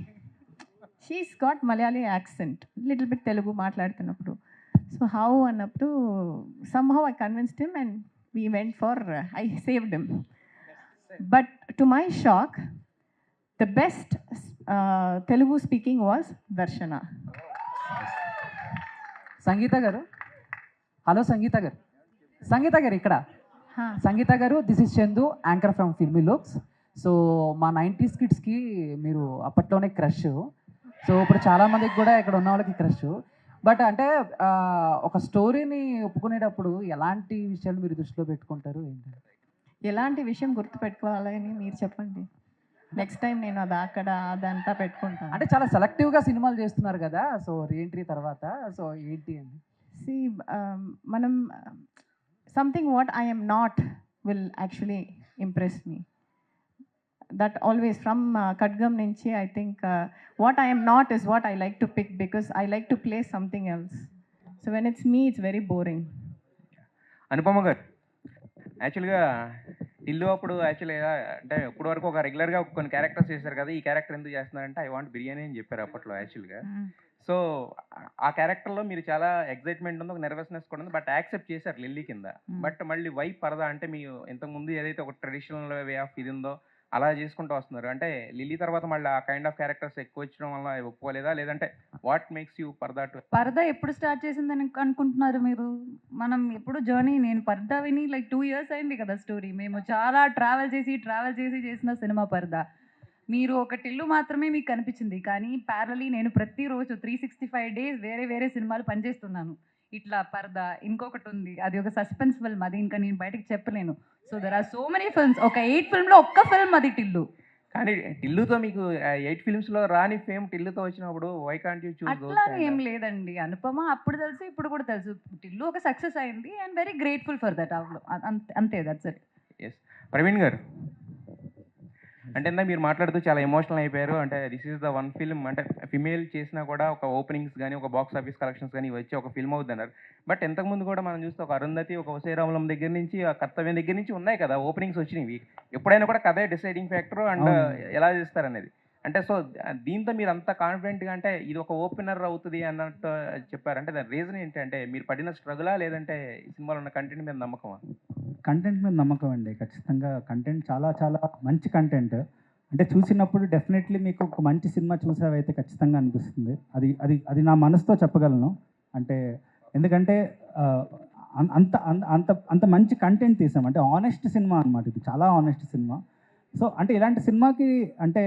she's got Malayali accent, little bit Telugu మాట్లాడుతున్నప్పుడు. సో హౌ అన్నప్పుడు somehow I convinced him and we went for I saved him. But to my shock, the best Telugu speaking was Darshana. సంగీత గారు, hello సంగీత గారు. సంగీత గారు ఇక్కడ. సంగీత గారు, this is Chandu, anchor from filmy looks. So మా 90s కిడ్స్కి మీరు అప్పట్లోనే క్రష్. సో ఇప్పుడు చాలామందికి కూడా ఇక్కడ ఉన్న వాళ్ళకి క్రష్. బట్ అంటే ఒక స్టోరీని ఒప్పుకునేటప్పుడు ఎలాంటి విషయాలు మీరు దృష్టిలో పెట్టుకుంటారు? ఏంటంటే ఎలాంటి విషయం గుర్తుపెట్టుకోవాలని మీరు చెప్పండి, నెక్స్ట్ టైం నేను అదంతా పెట్టుకుంటాను. అంటే చాలా సెలెక్టివ్గా సినిమాలు చేస్తున్నారు కదా, సో రీఎంట్రీ తర్వాత, సో ఏంటి అని మనం something what I M not will actually impress me. That always from Kadgam nunchi I think what I am not is what I like to pick because I like to play something else. So when it's me, it's very boring. Anupama గారు, యాక్చువల్గా ఇల్లు అప్పుడు యాక్చువల్గా అంటే ఇప్పటి వరకు ఒక రెగ్యులర్గా కొన్ని క్యారెక్టర్స్ చేశారు కదా, ఈ క్యారెక్టర్ ఎందుకు చేస్తున్నారంటే ఐ వాంట్ బిర్యానీ అని చెప్పారు అప్పట్లో యాక్చువల్గా. సో ఆ క్యారెక్టర్లో మీరు చాలా ఎగ్జైట్మెంట్ ఉంది, ఒక నెర్వస్నెస్ కూడా ఉంది, బట్ యాక్సెప్ట్ చేశారు లిల్లీ కింద. బట్ మళ్ళీ వై పరదా అంటే మీ ఇంతకుముందు ఏదైతే ఒక ట్రెడిషనల్ వే ఆఫ్ ఇది ఉందో అలా చేసుకుంటూ వస్తున్నారు. అంటే లిల్లీ తర్వాత మళ్ళీ ఆ కైండ్ ఆఫ్ క్యారెక్టర్స్ ఎక్కువ వచ్చడం వల్ల ఒప్పుకోలేదా? లేదంటే what makes you purdah to పరదా ఎప్పుడు స్టార్ట్ చేసిందని అనుకుంటున్నారు మీరు? మనం ఎప్పుడు జర్నీ, నేను పరదా విని లైక్ 2 years అయింది కదా స్టోరీ. మేము చాలా ట్రావెల్ చేసి చేసిన సినిమా పరదా. మీరు ఒక టిల్లు మాత్రమే మీకు కనిపించింది, కానీ ప్యారలీ నేను ప్రతిరోజు 365 days వేరే వేరే సినిమాలు పనిచేస్తున్నాను. ఇట్లా పరదా, ఇంకొకటి ఉంది, అది ఒక సస్పెన్స్ ఫిల్మ్, అది ఇంకా నేను బయటకు చెప్పలేను. So there are so many films. ఒక 8 ఫిల్మ్లో ఒక్క ఫిల్మ్ అది టిల్లు. కానీ టిల్లుతో మీకు 8 ఫిల్మ్స్లో రాని ఫేమ్ టిల్లుతో వచ్చినప్పుడు వై కాంట్ యూ చూస్ అట్లా ఏం లేదండి. అనుపమ అప్పుడు తెలుసు, ఇప్పుడు కూడా తెలుసు. టిల్లు ఒక సక్సెస్ అయింది and very grateful for that. అంతే, దట్స్ ఇట్. ఎస్. ప్రవీణ్ గారు, అంటే ఇందాక మీరు మాట్లాడుతూ చాలా ఎమోషనల్ అయిపోయారు. అంటే this is the one film, అంటే ఫిమేల్ చేసినా కూడా ఒక ఓపెనింగ్స్ కానీ ఒక బాక్స్ ఆఫీస్ కలెక్షన్స్ కానీ వచ్చి ఒక ఫిల్మ్ అవుతుంది అన్నారు. బట్ ఇంతకుముందు కూడా మనం చూస్తే ఒక అరుంధతి, ఒక వసైరామలం దగ్గర నుంచి, ఆ కర్తవ్యం దగ్గర నుంచి ఉన్నాయి కదా ఓపెనింగ్స్ వచ్చినవి. ఎప్పుడైనా కూడా కథే డిసైడింగ్ ఫ్యాక్టర్ అండ్ ఎలా చేస్తారనేది. అంటే సో దీంతో మీరు అంత కాన్ఫిడెంట్గా, అంటే ఇది ఒక ఓపెనర్ అవుతుంది అన్నట్టు చెప్పారు. అంటే దాని రీజన్ ఏంటంటే మీరు పడిన స్ట్రగులా, లేదంటే ఈ సినిమాలో ఉన్న కంటెంట్ మీద నమ్మకమా? కంటెంట్ మీద నమ్మకం అండి. ఖచ్చితంగా కంటెంట్ చాలా చాలా మంచి కంటెంట్. అంటే చూసినప్పుడు డెఫినెట్లీ మీకు ఒక మంచి సినిమా చూసావైతే ఖచ్చితంగా అనిపిస్తుంది. అది అది అది నా మనసుతో చెప్పగలను. అంటే ఎందుకంటే అంత అంత అంత మంచి కంటెంట్ తీసాం. అంటే ఆనెస్ట్ సినిమా అనమాట, ఇది చాలా ఆనెస్ట్ సినిమా. సో అంటే ఇలాంటి సినిమాకి అంటే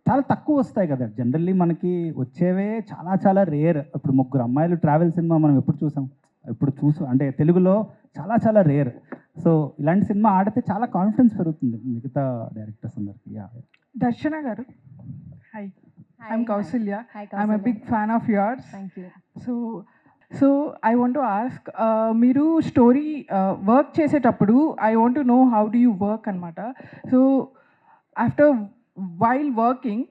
చాలా తక్కువ వస్తాయి కదా జనరల్లీ, మనకి వచ్చేవే చాలా చాలా రేర్. ఇప్పుడు 3 అమ్మాయిలు ట్రావెల్ సినిమా మనం ఎప్పుడు చూసాం అంటే తెలుగులో చాలా చాలా రేర్. సో ఇలాంటి సినిమా ఆడితే చాలా కాన్ఫిడెన్స్ పెరుగుతుంది మిగతా డైరెక్టర్స్ అందరికి. దర్శన గారు, hi, I'm Kausalya. Hi, I'm a Kausalya. Big fan of yours. Thank you. So I want to ask, మీరు స్టోరీ వర్క్ చేసేటప్పుడు I want to know how do you work అనమాట. సో ఆఫ్టర్ వైల్ వర్కింగ్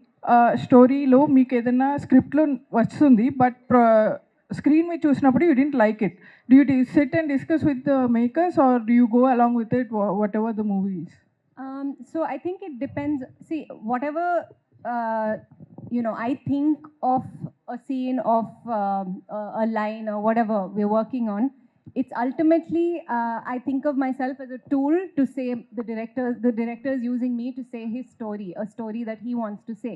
స్టోరీలో మీకు ఏదైనా స్క్రిప్ట్లో వస్తుంది, but screen మీద చూసినప్పుడు you didn't like it. Do you sit and discuss with the makers, or do you go along with it, whatever the movie is? So I think it depends. See, whatever I think of a scene, of a line or whatever we're working on, it's ultimately I think of myself as a tool to say the director is using me to say his story, a story that he wants to say.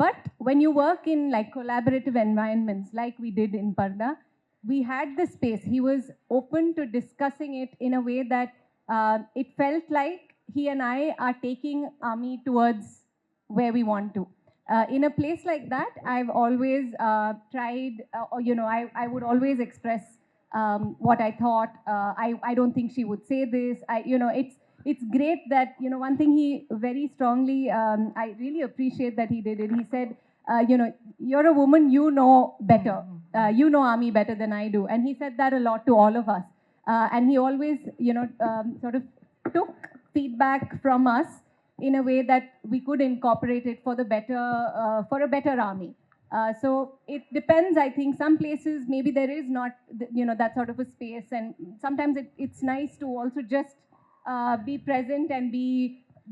But when you work in like collaborative environments like we did in Parda, we had the space. He was open to discussing it in a way that it felt like he and I are taking Ami towards where we want to. In a place like that, I've always tried, I would always express what I thought. I don't think she would say this. It's great that, one thing he very strongly, I really appreciate that he did it. He said, you're a woman, you know better. You know Ami better than I do. And he said that a lot to all of us. And he always, sort of took feedback from us in a way that we could incorporate it for a better Ami. So it depends. I think some places maybe there is not, that sort of a space. And sometimes it's nice to also just be present and be,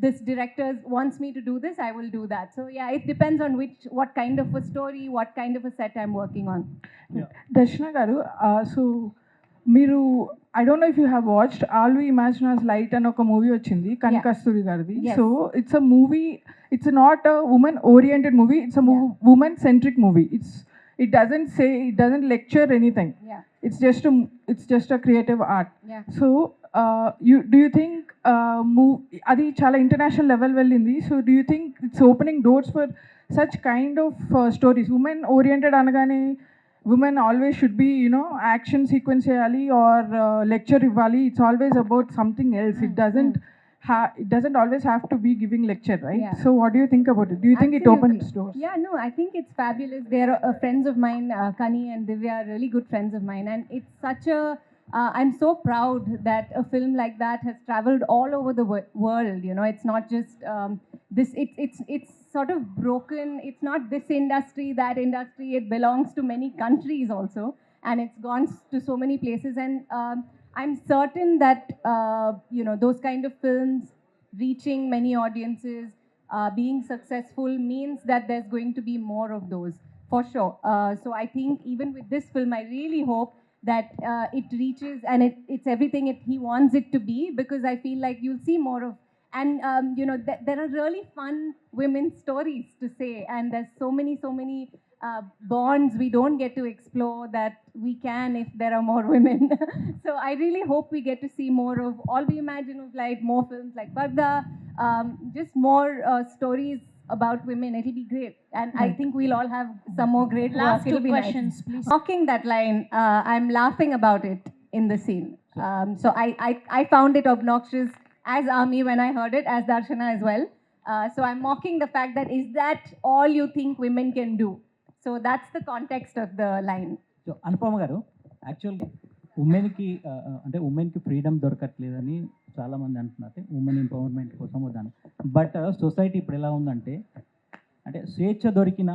this director wants me to do this, I will do that. So yeah, it depends on what kind of a story, what kind of a set I'm working on. Darshana garu, so మీరు, I don't know if you have watched All We Imagine As Light అని ఒక movie వచ్చింది Kani Kasturi గారిది. So it's a movie, it's not a woman oriented movie, it's a woman centric movie. It doesn't lecture anything. It's just a creative art. So do you think అది చాలా international level వెళ్ళింది? So do you think it's opening doors for such kind of stories? Women oriented అనగానే women always should be action sequence చేయాలి or lecture ఇవ్వాలి. It's always about something else. It doesn't always have to be giving lecture, right? So what do you think about it? Do you think it opens doors? Yeah, no, I think it's fabulous. They're friends of mine, Kani and Divya are really good friends of mine, and it's such a I'm so proud that a film like that has traveled all over the world. It's not just this. It's sort of broken. It's not this industry, that industry. It belongs to many countries also, and it's gone to so many places. And I'm certain that those kind of films reaching many audiences, being successful, means that there's going to be more of those for sure. So I think even with this film, I really hope that it reaches and it's everything he wants it to be, because I feel like you'll see more of And there are really fun women's stories to say, and there's so many bonds we don't get to explore that we can if there are more women. So I really hope we get to see more of All We Imagine of Light, more films like Parda, just more stories about women. It'll be great, and I think we'll all have some more great Last work. It'll two be questions, nice. please. Mocking that line, I'm laughing about it in the scene. So I found it obnoxious as Ami when I heard it, as Darshana as well. So I'm mocking the fact that is that all you think women can do? So that's the context of the line. So Anupama గారు యాక్చువల్గా ఉమెన్కి అంటే ఉమెన్కి freedom దొరకట్లేదని చాలామంది అంటున్నారు, women empowerment కోసం వద్దాను. But society ఇప్పుడు ఎలా ఉందంటే, అంటే స్వేచ్ఛ దొరికిన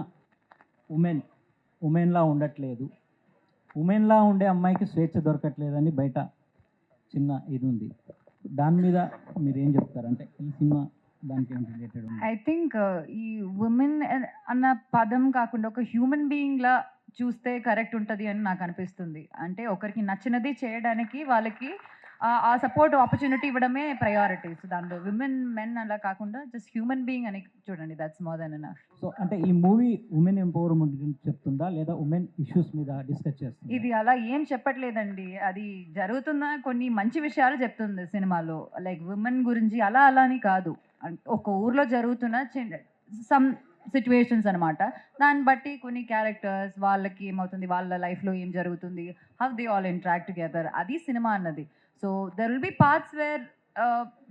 ఉమెన్లా ఉండట్లేదు, ఉమెన్లా ఉండే అమ్మాయికి స్వేచ్ఛ దొరకట్లేదని బయట చిన్న ఇది ఉంది. దాని మీద మీరు ఏం చెప్తారు? అంటే ఈ సినిమా దానికి ఏం రిలేటెడ్ ఉంది? ఐ థింక్ ఈ ఉమెన్ అన్న పదం కాకుండా ఒక హ్యూమన్ బీయింగ్లా చూస్తే కరెక్ట్ ఉంటుంది అని నాకు అనిపిస్తుంది. అంటే ఒకరికి నచ్చినది చేయడానికి వాళ్ళకి ఆ సపోర్ట్ ఆపర్చునిటీ ఇవ్వడమే ప్రయారిటీ. సో దాంట్లో విమెన్ మెన్ అలా కాకుండా జస్ట్ హ్యూమన్ బీయింగ్ అని చూడండి, that's more than enough. So అంటే ఈ మూవీ ఉమెన్ ఎంపవర్మెంట్ గురించి చెప్తుందా లేదా ఉమెన్ ఇష్యూస్ మీద డిస్కస్ చేస్తుందా? ఇది అలా ఏం చెప్పట్లేదండి, అది జరుగుతున్న కొన్ని మంచి విషయాలు చెప్తుంది సినిమాలో. లైక్ ఉమెన్ గురించి అలా అని కాదు, ఒక ఊర్లో జరుగుతున్న సమ్ సిచ్యువేషన్స్ అనమాట. దాన్ని బట్టి కొన్ని క్యారెక్టర్స్ వాళ్ళకి ఏమవుతుంది, వాళ్ళ లైఫ్లో ఏం జరుగుతుంది, how they all interact together, అది సినిమా అన్నది. So there will be parts where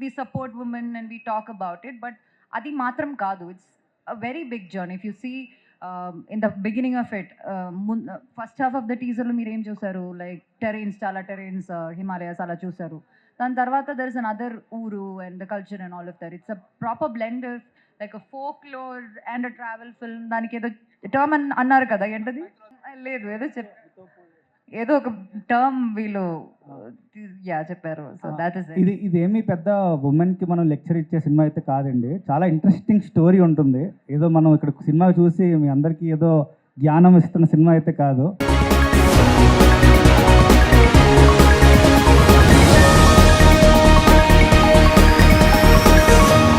we support women and we talk about it, but అది మాత్రం కాదు. It's a very big journey. If you see in the beginning of it, first half of the టీజర్లో మీరు ఏం చూసారు, like terrains, చాలా terrains, Himalayas అలా చూసారు. దాని తర్వాత దర్ ఇస్ అన్ అదర్ ఊరు and the culture and all of that. It's a proper blend of like a folklore and a travel film. దానికి ఏదో టర్మ్ అన్నారు కదా, ఏంటది? లేదు, ఏదో ఒక టర్మ్ వీళ్ళు చెప్పారు. సో దాట్ ఇస్ ఇది ఏమీ పెద్ద ఉమెన్కి మనం లెక్చర్ ఇచ్చే సినిమా అయితే కాదండి. చాలా ఇంట్రెస్టింగ్ స్టోరీ ఉంటుంది. ఏదో మనం ఇక్కడ సినిమా చూసి మీ అందరికీ ఏదో జ్ఞానం ఇస్తున్న సినిమా అయితే కాదు.